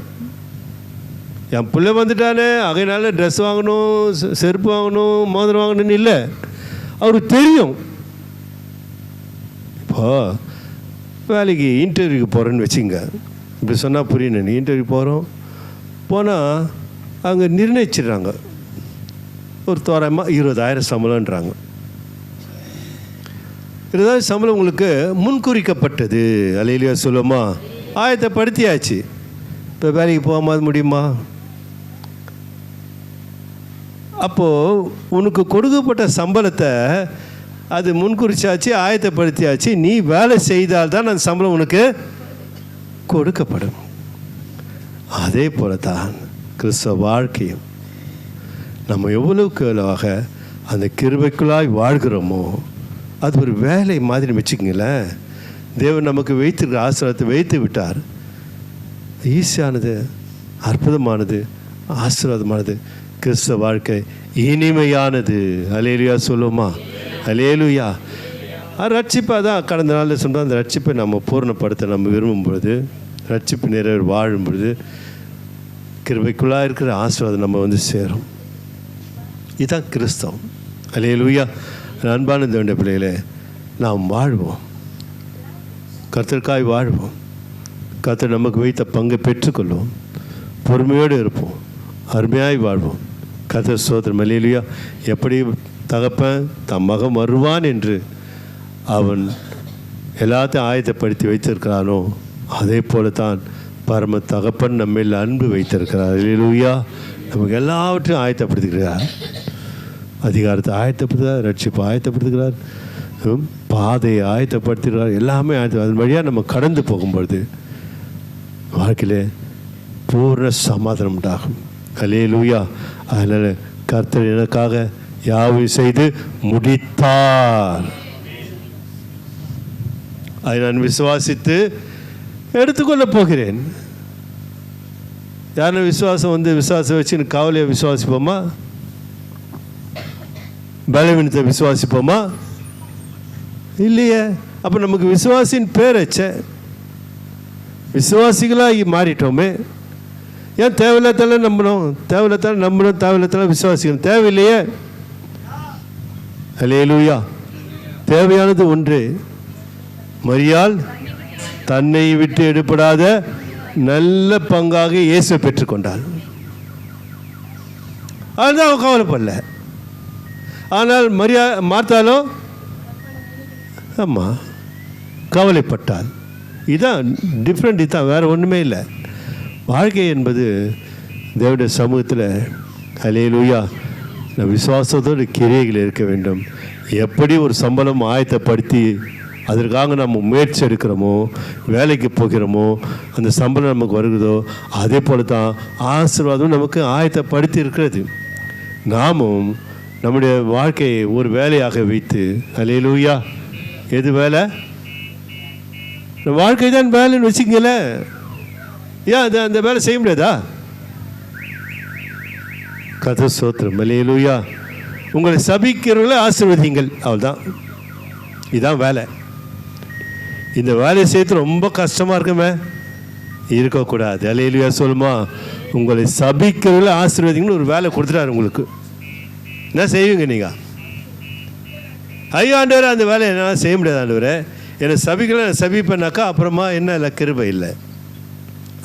என் பிள்ளை வந்துட்டானே, அதனால ட்ரெஸ் வாங்கணும், செருப்பு வாங்கணும், மோதிரம் வாங்கணும்னு இல்லை, அவருக்கு தெரியும். இப்போது வேலைக்கு இன்டர்வியூக்கு போகிறேன்னு வச்சுங்க. இப்படி சொன்னால் புரியணும். நீ இன்டர்வியூ போனால் அங்கே நிர்ணயிச்சிடுறாங்க, ஒரு தோராயமாக 20,000 சம்பளம்ன்றாங்க. 20,000 சம்பளம் உங்களுக்கு முன்குறிக்கப்பட்டது. அல்லேலூயா சொல்லுமா? ஆயத்தப்படுத்தியாச்சு. இப்போ வேலைக்கு போகாமல் முடியுமா? அப்போது உனக்கு கொடுக்கப்பட்ட சம்பளத்தை அது முன்குறிச்சாச்சு, ஆயத்தப்படுத்தியாச்சு. நீ வேலை செய்தால்தான் அந்த சம்பளம் உனக்கு கொடுக்கப்படும். அதே போல தான் கிறிஸ்தவ வாழ்க்கையும். நம்ம எவ்வளவுக்கு எவ்வளவாக அந்த கிருபைக்குள்ளாய் வாழ்கிறோமோ அது ஒரு வேலை மாதிரி வச்சுக்கங்களேன். தேவன் நமக்கு வைத்திருக்கிற ஆசீர்வாதத்தை வைத்து விட்டார். ஈஸியானது, அற்புதமானது, ஆசீர்வாதமானது. கிறிஸ்தவ வாழ்க்கை இனிமையானது. அல்லேலூயா சொல்லுமா? அல்லேலூயா. ரட்சிப்பாக தான் கடந்த நாளில் சொன்னால் அந்த ரட்சிப்பை நம்ம பூர்ணப்படுத்த நம்ம விரும்பும் பொழுது, ரட்சிப்பு நிறைவேறி வாழும் பொழுது கிருபைக்குள்ளாக இருக்கிற ஆசீர்வாதம் நம்ம வந்து சேரும். இதுதான் கிறிஸ்தவம். அல்லேலூயா. அன்பான தேவனுடைய பிள்ளைகளே, நாம் வாழ்வோம், கர்த்தருக்காய் வாழ்வோம், கர்த்தர் நமக்கு வைத்த பங்கை பெற்றுக்கொள்வோம், பொறுமையோடு இருப்போம், அருமையாய் வாழ்வோம். கர்த்தர் ஸ்தோத்திரம். அல்லேலூயா. எப்படி தகப்பன் தம் மகன் வருவான் என்று அவன் எல்லாத்தையும் ஆயத்தப்படுத்தி வைத்திருக்கிறானோ அதே போல தான் பரம தகப்பன் நம்மில் அன்பு வைத்திருக்கிறார். அல்லேலூயா. நமக்கு எல்லாவற்றையும் ஆயத்தப்படுத்திக்கிறார். அதிகாரத்தை ஆயத்தப்படுத்துகிறார், ரட்சிப்பை ஆயத்தப்படுத்துகிறார், பாதையை ஆயத்தப்படுத்துகிறார், எல்லாமே அதன் வழியாக நம்ம கடந்து போகும்பொழுது வாழ்க்கையில் பூர்ண சமாதானம் உண்டாகும். அல்லேலூயா. அதனால் கர்த்தர் எனக்காக யாவையும் செய்து முடித்தார். அதை நான் விசுவாசித்து எடுத்துக்கொள்ள போகிறேன். யாரும் விசுவாசம் வச்சு கவலையை விசுவாசிப்போமா? பலவீனத்தை விசுவாசிப்போமா? இல்லையே. அப்போ நமக்கு விசுவாசின் பேர் வச்ச விசுவாசிகளாக மாறிட்டோமே. ஏன் தேவையில்லாத்தால நம்பணும், தேவையில்லாத்தால விசுவாசிக்கணும்? தேவையில்லையே. அல்லேலூயா. தேவையானது ஒன்று, மரியாள் தன்னை விட்டு எடுபடாத நல்ல பங்காக இயேசுவை பெற்றுக்கொண்டாள். அதுதான் அவன் கவலைப்படல. ஆனால் மார்த்தாலோ ஆமாம் கவலைப்பட்டாள். இதுதான் டிஃப்ரெண்ட். இதுதான், வேறு ஒன்றுமே இல்லை. வாழ்க்கை என்பது தேவனுடைய சமூகத்தில் அல்லேலூயா விசுவாசத்தோடு கிரியைகள் இருக்க வேண்டும். எப்படி ஒரு சம்பளம் ஆயத்தப்படுத்தி அதற்காக நம்ம முயற்சி எடுக்கிறோமோ, வேலைக்கு போகிறோமோ, அந்த சம்பளம் நமக்கு வருகிறதோ, அதே போல தான் ஆசீர்வாதம் நமக்கு ஆயத்தப்படுத்தி இருக்கிறது. நாமும் நம்முடைய வாழ்க்கையை ஒரு வேலையாக வைத்து அல்லேலூயா. எது வேலை? வாழ்க்கை தான் வேலைன்னு வச்சுக்கல. ஏன் அந்த வேலை செய்ய முடியாதா? கதை சோத்திரம். அல்லேலூயா. உங்களை சபிக்கிறவர்களை ஆசீர்வதிங்கள், அவ்வளோதான். இதுதான் வேலை. இந்த வேலையை செய்யறது ரொம்ப கஷ்டமாக இருக்குமே, இருக்கக்கூடாது. அல்லேலூயா. சொல்லுமா, உங்களை சபிக்கிறவர்களை ஆசீர்வதிங்கன்னு ஒரு வேலை கொடுத்துட்டாரு உங்களுக்கு. என்ன செய்வீங்க நீங்கள்? ஐயோ ஆண்டவரே, அந்த வேலையை என்னால் செய்ய முடியாது ஆண்டவரே, என்னை சபிக்கலாம், சபிப்பேனாக்கா அப்புறமா என்ன இல்லை, கிருபை இல்லை.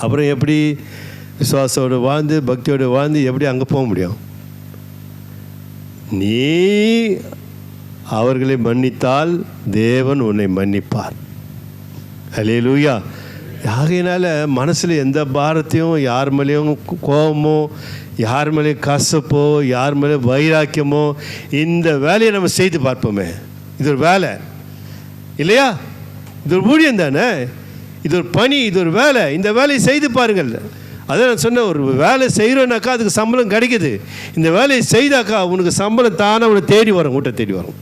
அப்புறம் எப்படி விசுவாசோடு வாழ்ந்து பக்தியோடு வாழ்ந்து எப்படி அங்கே போக முடியும்? நீ அவர்களை மன்னித்தால் தேவன் உன்னை மன்னிப்பார். அல்லேலூயா. ஆகையினால மனசில் எந்த பாரத்தையும், யார் மேலேயும் கோபமோ, யார் மேலேயும் கசப்போ, யார் மேலே வைராக்கியமோ, இந்த வேலையை நம்ம செய்து பார்ப்போமே. இது ஒரு வேலை இல்லையா? இது ஒரு ஊழியம் தானே, இது ஒரு பணி, இது ஒரு வேலை. இந்த வேலையை செய்து பாருங்கள். அதான் நான் சொன்னேன், ஒரு வேலை செய்கிறோன்னாக்கா அதுக்கு சம்பளம் கிடைக்குது. இந்த வேலையை செய்தாக்கா உனக்கு சம்பளம் தானே உன்னை தேடி வரும், வீட்டை தேடி வரும்.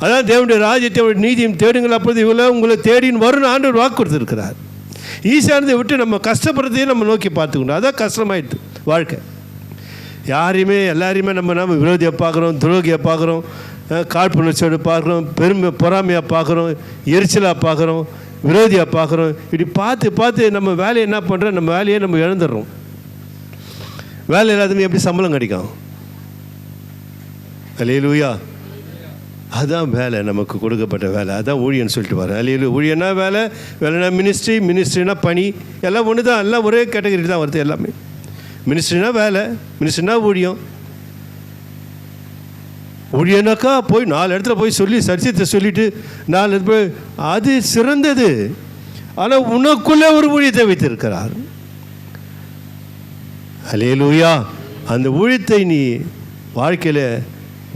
அதான் தேவனுடைய ராஜ்யத்தை நீதியும் தேடுங்கள், அப்பொழுது இவ்வளோ உங்களை தேடின்னு வரும்னு ஆண்டவர் வாக்கு கொடுத்துருக்கிறார். ஈஸியானதை விட்டு நம்ம கஷ்டப்படுறதையும் நம்ம நோக்கி பார்த்துக்கணும். அதான் கஷ்டமாயிடுது வாழ்க்கை. யாரையுமே எல்லாரையுமே நம்ம விரோதியை பார்க்குறோம், துரோகியை பார்க்குறோம், காழ்ப்புணர்ச்சியோடு பார்க்குறோம், பெருமை பொறாமையாக பார்க்குறோம், எரிச்சலாக பார்க்குறோம், விரோதியாக பார்க்குறோம். இப்படி பார்த்து நம்ம வேலையை என்ன பண்ணுறோம், நம்ம வேலையை நம்ம இழந்துடுறோம். வேலை இல்லாதவங்க எப்படி சம்பளம் கிடைக்கும்? அல்லேலூயா. அதுதான் வேலை, நமக்கு கொடுக்கப்பட்ட வேலை. அதுதான் ஊழியன்னு சொல்லிட்டு வரேன். அல்லேலூயா. ஊழியனா வேலைனா மினிஸ்ட்ரினா பணி, எல்லாம் ஒன்று தான். எல்லாம் ஒரே கேட்டகரி தான் வருது எல்லாமே. மினிஸ்ட்ரினா வேலை, மினிஸ்ட்ரினா ஊழியம். ஊழியனாக்கா போய் 4 இடத்துல போய் சொல்லி சத்தியத்தை சொல்லிவிட்டு 4 இடத்துல போய், அது சிறந்தது. ஆனால் உனக்குள்ளே ஒரு ஊழியத்தை வைத்திருக்கிறார். அல்லேலூயா. அந்த ஊழியத்தை நீ வாழ்க்கையில்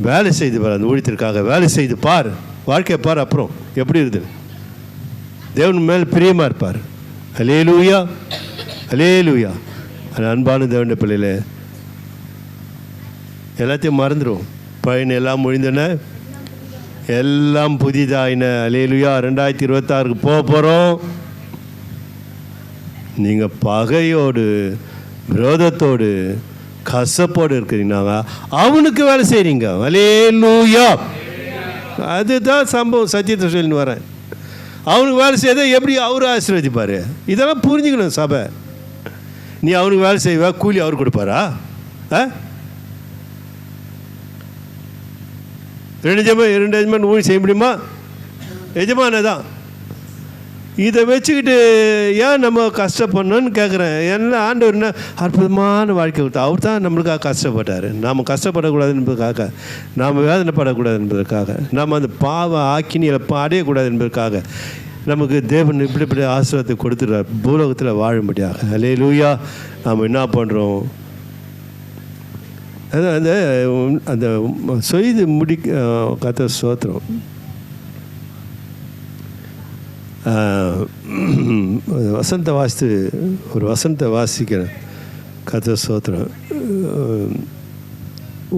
வேலை செய்து பார். அந்த ஊழியத்திற்காக வேலை செய்து பார், வாழ்க்கையை பார். அப்புறம் எப்படி இருக்குது? தேவன் மேல் பிரியமாக இருப்பார். அல்லேலூயா. அல்லேலூயா. அன்பான தேவனுடைய பிள்ளையில எல்லாத்தையும் மறந்துடும். பயன் எல்லாம் முடிந்தன, எல்லாம் புதிதாயின. அல்லேலூயா. 2026 போக போகிறோம். நீங்கள் பகையோடு, விரோதத்தோடு, கசப்போடு இருக்கிறீங்க, அவனுக்கு வேலை செய்கிறீங்க. அல்லேலூயா. அதுதான் சம்பவம். சத்தியத்தை சொல்லின்னு வரேன். அவனுக்கு வேலை செய்யறதை எப்படி அவரு ஆசீர்வதிப்பார்? இதெல்லாம் புரிஞ்சுக்கணும் சபை. நீ அவனுக்கு வேலை செய்வா, கூலி அவர் கொடுப்பாரா? 2 எஜமான் ஊழி செய்ய முடியுமா? எஜமானே தான். இதை வச்சுக்கிட்டு ஏன் நம்ம கஷ்டப்படணும்னு கேட்குறேன். என்ன ஆண்டவர் என்ன அற்புதமான வாழ்க்கை கொடுத்தா, அவர் தான் நம்மளுக்காக கஷ்டப்பட்டார். நாம் கஷ்டப்படக்கூடாது என்பதற்காக, நாம் வேதனைப்படக்கூடாது என்பதற்காக, நாம் அந்த பாவ ஆக்கினியில் அடையக்கூடாது என்பதற்காக நமக்கு தேவன் இப்படி ஆசீர்வாதத்தை கொடுத்துடுறார் பூலோகத்தில் வாழும்படியாக. அல்லேலூயா. நாம் என்ன பண்ணுறோம்? அதான் அந்த அந்த செய்து கர்த்தர் ஸ்தோத்திரம். வசனத்தை வாசித்து ஒரு வசனத்தை வாசிக்கிறேன். கர்த்தர் ஸ்தோத்திரம்.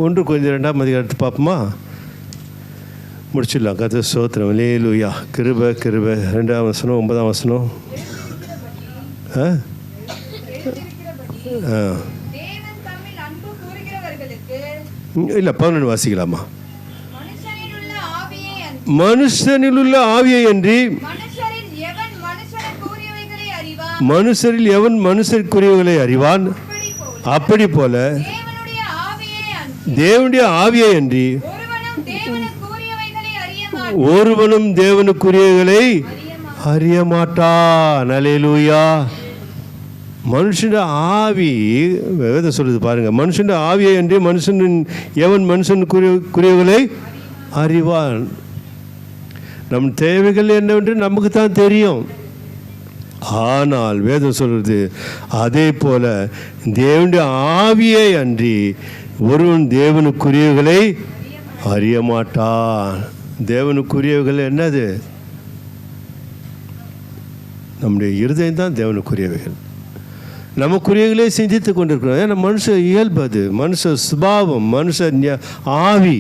1 Corinthians 2 அதிகாரத்தை பார்ப்போமா? முடிச்சிடலாம். கர்த்தர் ஸ்தோத்திரம். அல்லேலூயா. கிருபை 2ஆம் வசனம் 9ஆம் வசனம். இல்லை 11 வாசிக்கலாமா? மனுஷனில் உள்ள ஆவியை அன்றி மனுஷரில் எவன் மனுஷருக்குரியவைகளை அறிவான்? அப்படி போல தேவனுடைய ஆவியை அன்றி ஒருவனும் தேவனுக்குரியவைகளை அறிய மாட்டான். அல்லேலூயா. மனுஷன் ஆவி வேதம் சொல்லுது பாருங்க. மனுஷன் ஆவியை அன்றி எவன் மனுஷனுக்குரியவைகளை அறிவான்? நம் தேவைகள் என்னவென்று நமக்கு தான் தெரியும். ஆனால் வேதம் சொல்கிறது அதே போல தேவனுடைய ஆவியை அன்றி ஒருவன் தேவனுக்குரியவைகளை அறிய மாட்டான். தேவனுக்குரியவைகள் என்னது? நம்முடைய இருதயம் தான் தேவனுக்குரியவைகள். நமக்குரியவைகளே சிந்தித்து கொண்டிருக்கிறோம். ஏன்னா மனுஷ இயல்பு, அது மனுஷ சுபாவம், மனுஷ ஆவி.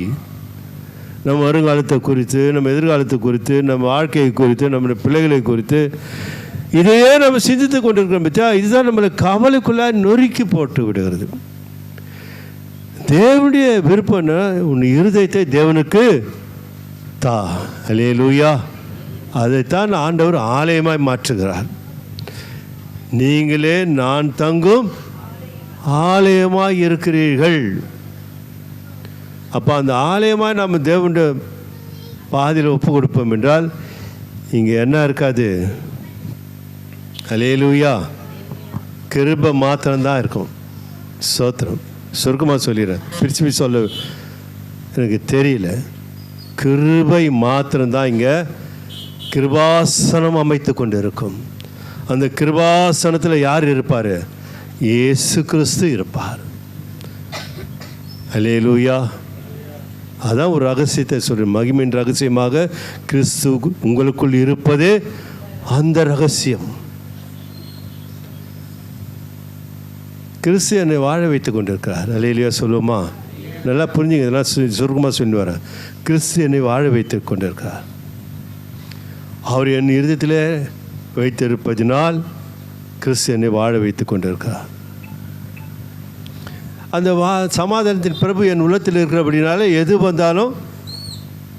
நம்ம வருங்காலத்தை குறித்து, நம்ம எதிர்காலத்தை குறித்து, நம்ம வாழ்க்கையை குறித்து, நம்முடைய பிள்ளைகளை குறித்து இதையே நம்ம சிந்தித்து கொண்டிருக்கிறோம். பற்றியா இதுதான் நம்மளை கவலைக்குள்ளாக நொறுக்கி போட்டு விடுகிறது. தேவனுடைய விருப்பம்னா உன் இருதயத்தை தேவனுக்கு தா. அல்லேலூயா. அதைத்தான் ஆண்டவர் ஆலயமாய் மாற்றுகிறார். நீங்களே நான் தங்கும் ஆலயமாய் இருக்கிறீர்கள். அப்போ அந்த ஆலயமாய் நம்ம தேவனுடைய பாதியில் ஒப்பு கொடுப்போம் என்றால் இங்கே என்ன இருக்காது? அல்லேலூயா. கிருபை மாத்திரம்தான் இருக்கும். ஸ்தோத்திரம். சுருக்கமாக சொல்லிடுறேன், பிரிச்சு சொல்ல எனக்கு தெரியல. கிருபை மாத்திரம்தான் இங்கே கிருபாசனம் அமைத்து கொண்டு இருக்கும். அந்த கிருபாசனத்தில் யார் இருப்பார்? இயேசு கிறிஸ்து இருப்பார். அல்லேலூயா. அதான் ஒரு ரகசியத்தை சொல்கிறேன். மகிமையின் ரகசியமாக கிறிஸ்து உங்களுக்குள் இருப்பதே அந்த ரகசியம். கிறிஸ்து என்னை வாழ வைத்து கொண்டிருக்கிறார். அல்லேலூயா. சொல்லுவோமா? நல்லா புரிஞ்சுங்க. இதெல்லாம் சுருக்கமாக சொல்லி வரேன். கிறிஸ்து என்னை வாழ வைத்து கொண்டிருக்கிறார். அவர் என் இருதயத்தில் வைத்திருப்பதினால் கிறிஸ்து என்னை வாழ வைத்து கொண்டிருக்கிறார். அந்த சமாதானத்தின் பிரபு என் உள்ளத்தில் இருக்கிறபடினால எது வந்தாலும்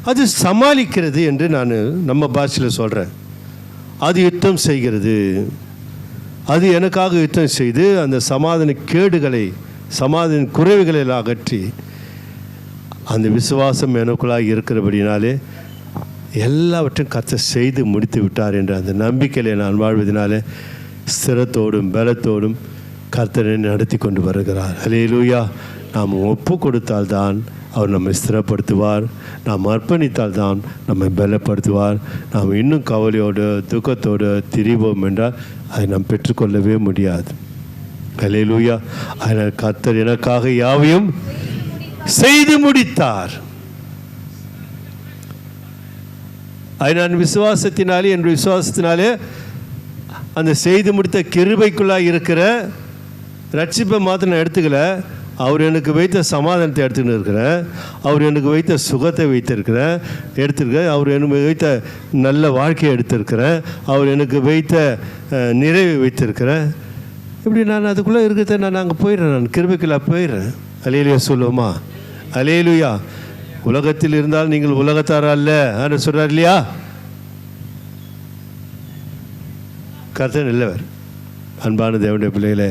அது சமாளிக்கிறது என்று நான் நம்ம பாஷையில் சொல்கிறேன். அது யுத்தம் செய்கிறது. அது எனக்காக யுத்தம் செய்து அந்த சமாதான கேடுகளை, சமாதான குறைவுகளை அகற்றி அந்த விசுவாசம் எனக்குள்ளாக இருக்கிறபடினாலே எல்லாவற்றையும் கர்த்தர் செய்து முடித்து விட்டார் என்ற அந்த நம்பிக்கையிலே நான் வாழ்வதனாலே ஸ்திரத்தோடும் பலத்தோடும் கர்த்தரை நடத்தி கொண்டு வருகிறார். அல்லேலூயா. நாம் ஒப்பு கொடுத்தால்தான் அவர் நம்மை ஸ்திரப்படுத்துவார். நாம் அர்ப்பணித்தால் தான் நம்மை பலப்படுத்துவார். நாம் இன்னும் கவலையோடு துக்கத்தோடு திரிவோம் என்றால் அதை நாம் பெற்றுக்கொள்ளவே முடியாது. அல்லேலூயா. அதனால் கர்த்தர் எனக்காக யாவையும் செய்து முடித்தார். அதை நான் விசுவாசத்தினாலே, என் விசுவாசத்தினாலே அந்த செய்து முடித்த கிருபைக்குள்ளாக இருக்கிற ரட்சிப்பை மாத்திரம் நான் எடுத்துக்கல. அவர் எனக்கு வைத்த சமாதானத்தை எடுத்துக்கிட்டு இருக்கிறேன். அவர் எனக்கு வைத்த சுகத்தை எடுத்திருக்கிறேன். அவர் எனக்கு வைத்த நல்ல வாழ்க்கையை எடுத்திருக்கிறேன். அவர் எனக்கு வைத்த நிறைவை வைத்திருக்கிறேன். இப்படி நான் அதுக்குள்ளே இருக்கிறத நான் அங்கே போயிடுறேன். நான் கிருபைக்குள்ளாக போயிடுறேன். அல்லேலூயா. சொல்லுவோமா? அல்லேலூயா. உலகத்தில் இருந்தால் நீங்கள் உலகத்தார் அல்ல அப்படின்னு சொல்கிறார் இல்லையா? கர்த்தர் நல்லவர். அன்பான தேவனுடைய பிள்ளைகளே,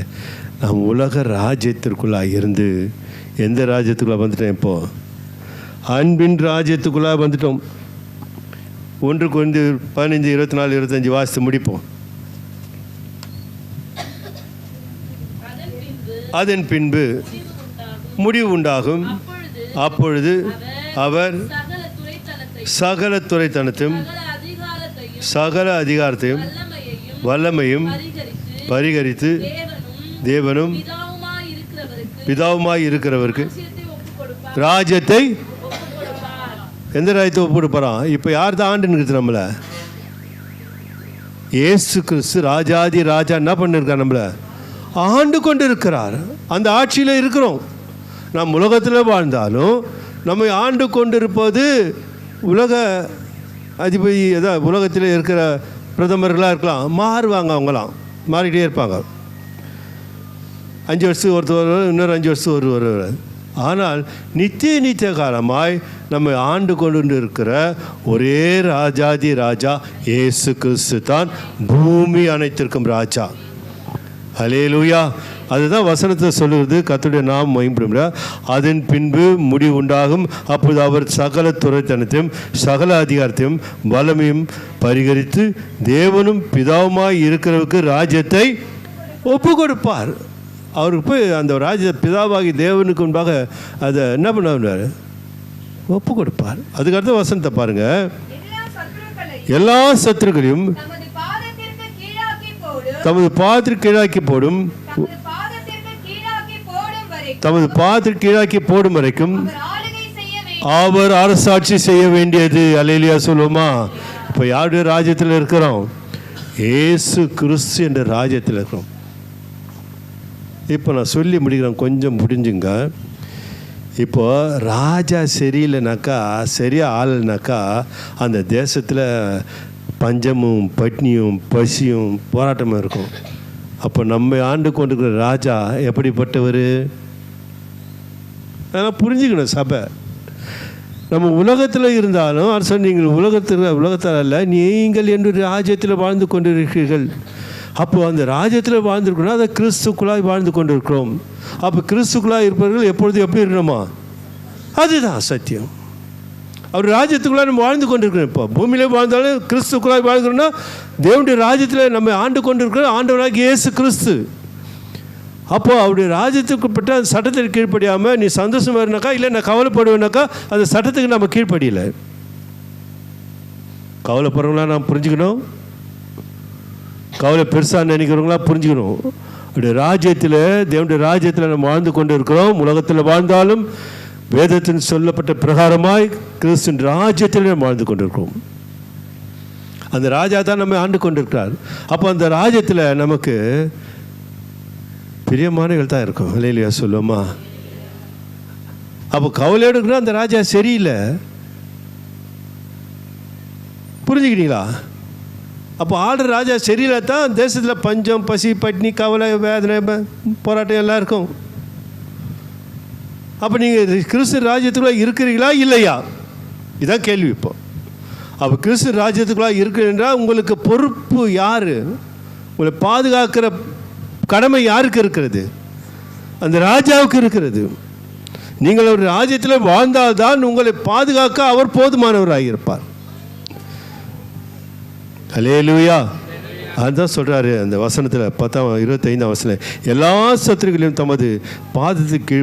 நாம் உலக ராஜ்யத்திற்குள்ளாக இருந்து எந்த ராஜ்யத்துக்குள்ளே வந்துட்டோம்? இப்போது அன்பின் ராஜ்யத்துக்குள்ளாக வந்துட்டோம். 1 Corinthians 15, 24, 25 வாசித்து முடிப்போம். அதன் பின்பு முடிவு உண்டாகும். அப்பொழுது அவர் சகல துரைத்தனத்தையும் சகல அதிகாரத்தையும் வல்லமையும் பரிகரித்து தேவனும் பிதாவுமாய் இருக்கிறவருக்கு ராஜ்யத்தை எந்த ராஜ்யத்தை ஒப்பு கொடுப்பாராம்? இப்போ யார் தான் ஆண்டுன்னு நம்மளை? இயேசு கிறிஸ்து ராஜாதி ராஜா என்ன பண்ணிருக்கார்? நம்மளை ஆண்டு கொண்டு இருக்கிறார். அந்த ஆட்சியில் இருக்கிறோம். நம் உலகத்தில் வாழ்ந்தாலும் நம்மை ஆண்டு கொண்டு இருப்பது உலக அதிபதி. அதான் உலகத்தில் இருக்கிற பிரதமர்களாக இருக்கலாம், மாறுவாங்க, அவங்களாம் மாறிக்கிட்டே இருப்பாங்க. 5 வருஷத்துக்கு ஒருத்தர், இன்னொரு 5 வருஷத்துக்கு ஒருவர். ஆனால் நித்திய காலமாய் நம்மை ஆண்டு கொண்டு இருக்கிற ஒரே ராஜாதி ராஜா இயேசு கிறிஸ்து தான் பூமி அனைத்திற்கும் ராஜா. ஹல்லேலூயா. அதுதான் வசனத்தை சொல்லுறது. கர்த்தருடைய நாமம் மகிமைப்படும்ல. அதன் பின்பு முடிவு உண்டாகும். அப்போது அவர் சகல துரைத்தனத்தையும் சகல அதிகாரத்தையும் வல்லமையும் பரிகரித்து தேவனும் பிதாவுமாய் இருக்கிறவருக்கு ராஜ்யத்தை ஒப்பு கொடுப்பார். அவருக்கு போய் அந்த ராஜ்ய பிதாவாகி தேவனுக்கு முன்பாக அதை என்ன பண்ணுவார்? ஒப்பு கொடுப்பார். அதுக்கடுத்த வசனத்தை பாருங்க. எல்லா சத்துருக்களையும் தமது பாதத்திற்கு கீழாக்கி போடும், தமது பாதத்திற்கு கீழாக்கி போடும் வரைக்கும் அவர் அரசாட்சி செய்ய வேண்டியது. அல்லேலூயா சொல்லுவோமா? இப்போ யாருடைய ராஜ்யத்தில் இருக்கிறோம்? இயேசு கிறிஸ்து என்ற ராஜ்யத்தில் இருக்கிறோம். இப்போ நான் சொல்லி முடிக்கிறேன், கொஞ்சம் புரிஞ்சுங்க. இப்போ ராஜா சரியில்லைனாக்கா, சரியாக ஆளுனாக்கா அந்த தேசத்தில் பஞ்சமும் பட்னியும் பசியும் போராட்டமாக இருக்கும். அப்போ நம்ம ஆண்டு கொண்டிருக்கிற ராஜா எப்படிப்பட்டவர்? அதெல்லாம் புரிஞ்சுக்கணும். சபை நம்ம உலகத்தில் இருந்தாலும் அரசன், நீங்கள் உலகத்தில் அல்ல, நீங்கள் என்று ராஜ்யத்தில் வாழ்ந்து கொண்டிருக்கிறீர்கள். அப்போது அந்த ராஜ்யத்தில் வாழ்ந்துருக்கணும், அதை கிறிஸ்துக்குள்ளாய் வாழ்ந்து கொண்டு இருக்கிறோம். அப்போ கிறிஸ்துக்குள்ளாய் இருப்பவர்கள் எப்பொழுது எப்படி இருக்கணுமா? அதுதான் சத்தியம். அவர் ராஜ்யத்துக்குள்ளாய் நம்ம வாழ்ந்து கொண்டிருக்கிறோம். இப்போ பூமியிலே வாழ்ந்தாலும் கிறிஸ்துக்குள்ளாய் வாழ்கிறோம்னா தேவனுடைய ராஜ்யத்தில் நம்ம ஆண்டு கொண்டிருக்கிறோம். ஆண்டவராக இயேசு கிறிஸ்து. அப்போது அவருடைய ராஜ்யத்துக்குப்பட்ட அந்த சட்டத்திற்கு கீழ்ப்படியாமல் நீ சந்தோஷமாக இருந்தாக்கா, இல்லை நான் கவலைப்படுவேனாக்கா, அந்த சட்டத்துக்கு நம்ம கீழ்ப்படியலை. கவலைப்படுறவங்களாம் நாம் புரிஞ்சுக்கணும். கவலை பெருசாக நினைக்கிறவங்களாம் புரிஞ்சுக்கணும். அவருடைய ராஜ்யத்தில், தேவனுடைய ராஜ்யத்தில் நம்ம வாழ்ந்து கொண்டு இருக்கிறோம். உலகத்தில் வாழ்ந்தாலும் வேதத்தின் சொல்லப்பட்ட பிரகாரமாய் கிறிஸ்துவின் ராஜ்யத்தில் நம்ம வாழ்ந்து கொண்டிருக்கிறோம். அந்த ராஜா தான் நம்ம ஆண்டு கொண்டிருக்கிறார். அப்போ அந்த ராஜ்யத்தில் நமக்கு பிரியமானவர்கள் தான் இருக்கும். இல்லையா சொல்லுவோமா? அப்போ கவலையோடு இருக்கிற அந்த ராஜா சரியில்லை. புரிஞ்சுக்கிட்டீங்களா? அப்போ ஆடுற ராஜா சரியில்லை தான் தேசத்தில் பஞ்சம் பசி பட்னி கவலை வேதனை போராட்டம் எல்லாம் இருக்கும். அப்போ நீங்கள் கிறிஸ்து ராஜ்யத்துக்குள்ளே இருக்கிறீங்களா இல்லையா? இதான் கேள்வி. இப்போ அப்போ கிறிஸ்து ராஜ்யத்துக்குள்ளே இருக்கிறீங்களா? உங்களுக்கு பொறுப்பு யார்? உங்களை பாதுகாக்கிற கடமை யாருக்கு இருக்கிறது? அந்த ராஜாவுக்கு இருக்கிறது. நீங்கள் ஒரு ராஜ்யத்தில் வாழ்ந்தால்தான் உங்களை பாதுகாக்க அவர் போதுமானவராக இருப்பார். ஹல்லேலூயா. அதுதான் சொல்கிறாரு அந்த வசனத்தில் 25 வசனம். எல்லா சத்துருக்களையும் தமது பாதத்துக்கு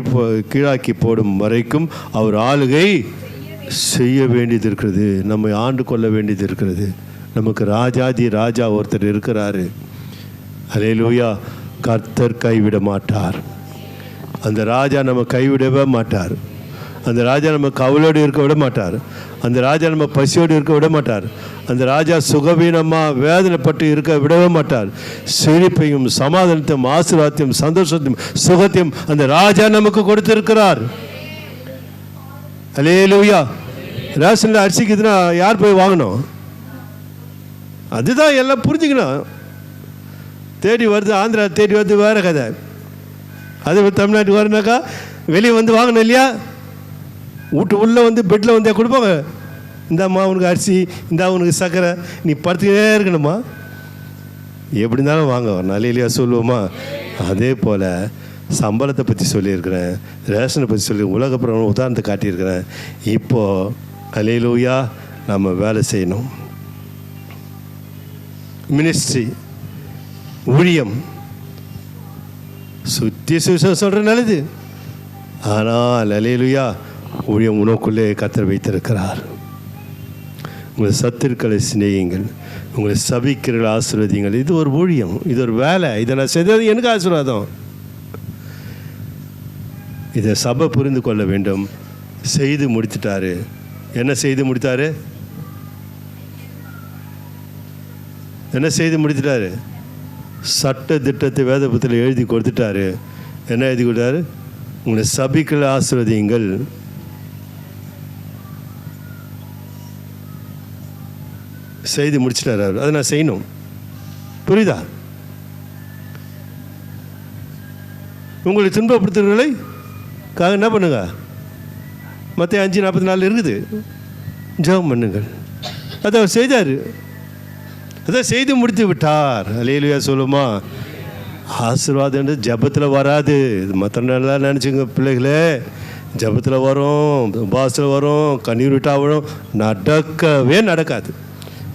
கீழாக்கி போடும் வரைக்கும் அவர் ஆளுகை செய்ய வேண்டியது இருக்கிறது. நம்மை ஆண்டு கொள்ள வேண்டியது இருக்கிறது. நமக்கு ராஜாதி ராஜா ஒருத்தர் இருக்கிறாரு. ஹல்லேலூயா. கர்த்தர் கைவிட மாட்டார். அந்த ராஜா நம்ம கைவிடவே மாட்டார். அந்த ராஜா நம்ம கவலோடு இருக்க விட மாட்டார். அந்த ராஜா நம்ம பசியோடு இருக்க விட மாட்டார். அந்த ராஜா சுகவீனமாக வேதனைப்பட்டு இருக்க விடவே மாட்டார். செழிப்பையும் சமாதானத்தையும் ஆசீர்வாதத்தையும் சந்தோஷத்தையும் சுகத்தையும் அந்த ராஜா நமக்கு கொடுத்திருக்கிறார். அல்லேலூயா. ரேஷனில் அரிசிக்குதுன்னா யார் போய் வாங்கணும்? அதுதான் எல்லாம் புரிஞ்சுக்கணும். தேடி வருது, ஆந்திரா தேடி வருது, வேறு கதை. அது தமிழ்நாட்டுக்கு வரணுனாக்கா வெளியே வந்து வாங்கணும் இல்லையா? வீட்டு உள்ளே வந்து பெட்டில் வந்தே கொடுப்பாங்க. இந்தாம்மா உனக்கு அரிசி, இந்தா உனக்கு சர்க்கரை, நீ படுத்துக்கிட்டே இருக்கணுமா? எப்படி இருந்தாலும் வாங்க நல்ல சொல்லுவோமா? அதே போல் சம்பளத்தை பற்றி சொல்லியிருக்கிறேன், ரேஷனை பற்றி சொல்லி உலகப்புறம் உதாரணத்தை காட்டியிருக்கிறேன். இப்போது அல்லேலூயா நம்ம வேலை செய்யணும். மினிஸ்ட்ரி ஊழியம் சுற்றி சுவிசேஷம் சொல்கிற நல்லது. ஆனால் அல்லேலூயா ஊழியம் உனக்குள்ளே கர்த்தர் வைத்திருக்கிறார். உங்களை சத்துருக்களை சிநேகியுங்கள், உங்களை சபிக்கிறீர்கள் ஆசீர்வதிங்கள். இது ஒரு ஊழியம், இது ஒரு வேலை. இதை நான் செய்தது எனக்கு ஆசீர்வாதம். இதை சபை புரிந்து கொள்ள வேண்டும். செய்து முடித்துட்டாரு. என்ன செய்து முடித்தாரு? என்ன செய்து முடித்துட்டாரு? சட்ட திட்டத்தை வேத புத்தகத்தில் எழுதி கொடுத்துட்டாரு. என்ன எழுதி கொடுத்தாரு? உங்களை சபிக்கல ஆசீர்வதியுங்கள். செய்து முடிச்சிட்டாரு அவர். அதை நான் செய்யணும். புரியுதா? உங்களை துன்பப்படுத்துகிறவர்களை என்ன பண்ணுங்க? மற்ற 5:44 இருக்குது. ஜெபம் பண்ணுங்கள். அதை அவர் செய்தார். அதை செய்து முடித்து விட்டார். அல்லேலூயா சொல்லுமா? ஆசீர்வாதம் ஜபத்தில் வராது. இது மற்ற நல்லா நினச்சிங்க பிள்ளைகளே. ஜபத்தில் வரும், உபாசத்தில் வரும், கண்ணீர் விட்டால் வரும். நடக்கவே நடக்காது.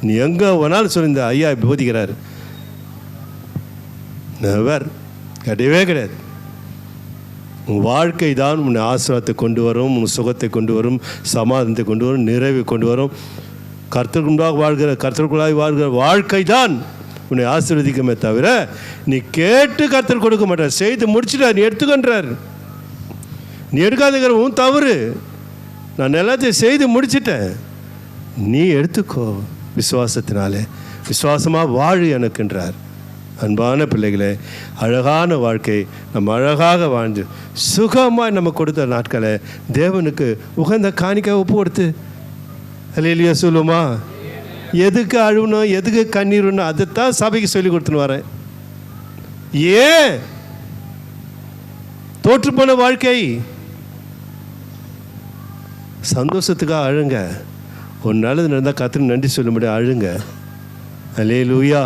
நீ எங்கே வேணாலும் சொல்லியிருந்த ஐயா போதிக்கிறார். நெவர். கிடையவே கிடையாது. உன் வாழ்க்கை தான் உன்னை ஆசீர்வாதத்தை கொண்டு வரும், உன் சுகத்தை கொண்டு வரும், சமாதானத்தை கொண்டு வரும், நிறைவை கொண்டு வரும். கர்த்தருக்குள்ளாய் வாழ்கிற வாழ்க்கை தான் உன்னை ஆசீர்வதிக்குமே தவிர நீ கேட்டு கர்த்தர் கொடுக்க மாட்டார். செய்து முடிச்சுட்டார். நீ எடுத்துக்கொன்றார். நீ எடுக்காதுங்கிற உன் தவறு. நான் எல்லாத்தையும் செய்து முடிச்சிட்டேன். நீ எடுத்துக்கோ. விசுவாசத்தினாலே விசுவாசமாக வாழு எனக்குன்றார். அன்பான பிள்ளைகளே, அழகான வாழ்க்கை நம்ம அழகாக வாழ்ந்து சுகமாக நம்ம கொடுத்த நாட்களை தேவனுக்கு உகந்த காணிக்கை ஒப்பு கொடுத்து அல்லேலூயா சொல்லுமா? எதுக்கு அழுவணும், எதுக்கு கண்ணீர்ணும், அதைத்தான் சபைக்கு சொல்லி கொடுத்துன்னு வரேன். ஏன் தோற்றுப்போன வாழ்க்கை? சந்தோஷத்துக்காக அழுங்க. ஒரு நல்லது நடந்தால் கர்த்தருக்கு நன்றி சொல்ல முடியாது, அழுங்க. அல்லேலூயா.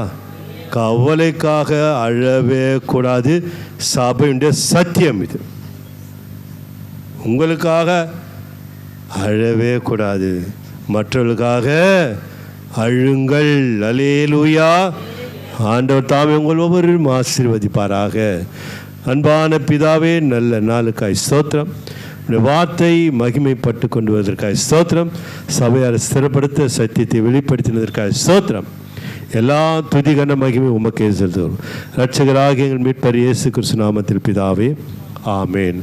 கவலைக்காக அழவே கூடாது. சபையுடைய சத்தியம் இது. உங்களுக்காக அழவே கூடாது, மற்றவர்களுக்காக அழுங்கள். அல்லேலூயா. ஆண்டவர் தாமே உங்கள் ஒவ்வொருவரும் ஆசீர்வதிப்பாராக. அன்பான பிதாவே, நல்ல நாளுக்காய் ஸ்தோத்திரம். வார்த்தை மகிமைப்பட்டு கொண்டு வருவதற்காக ஸ்தோத்திரம். சபையாரை ஸ்திரப்படுத்த சத்தியத்தை வெளிப்படுத்தினதற்காக ஸ்தோத்திரம். எல்லா துதிகன மகிமை உமக்கே செலுத்துகிறோம். இரட்சகராகிய எங்கள் மீட்பர் இயேசு கிறிஸ்து நாமத்தில் பிதாவே, ஆமேன்.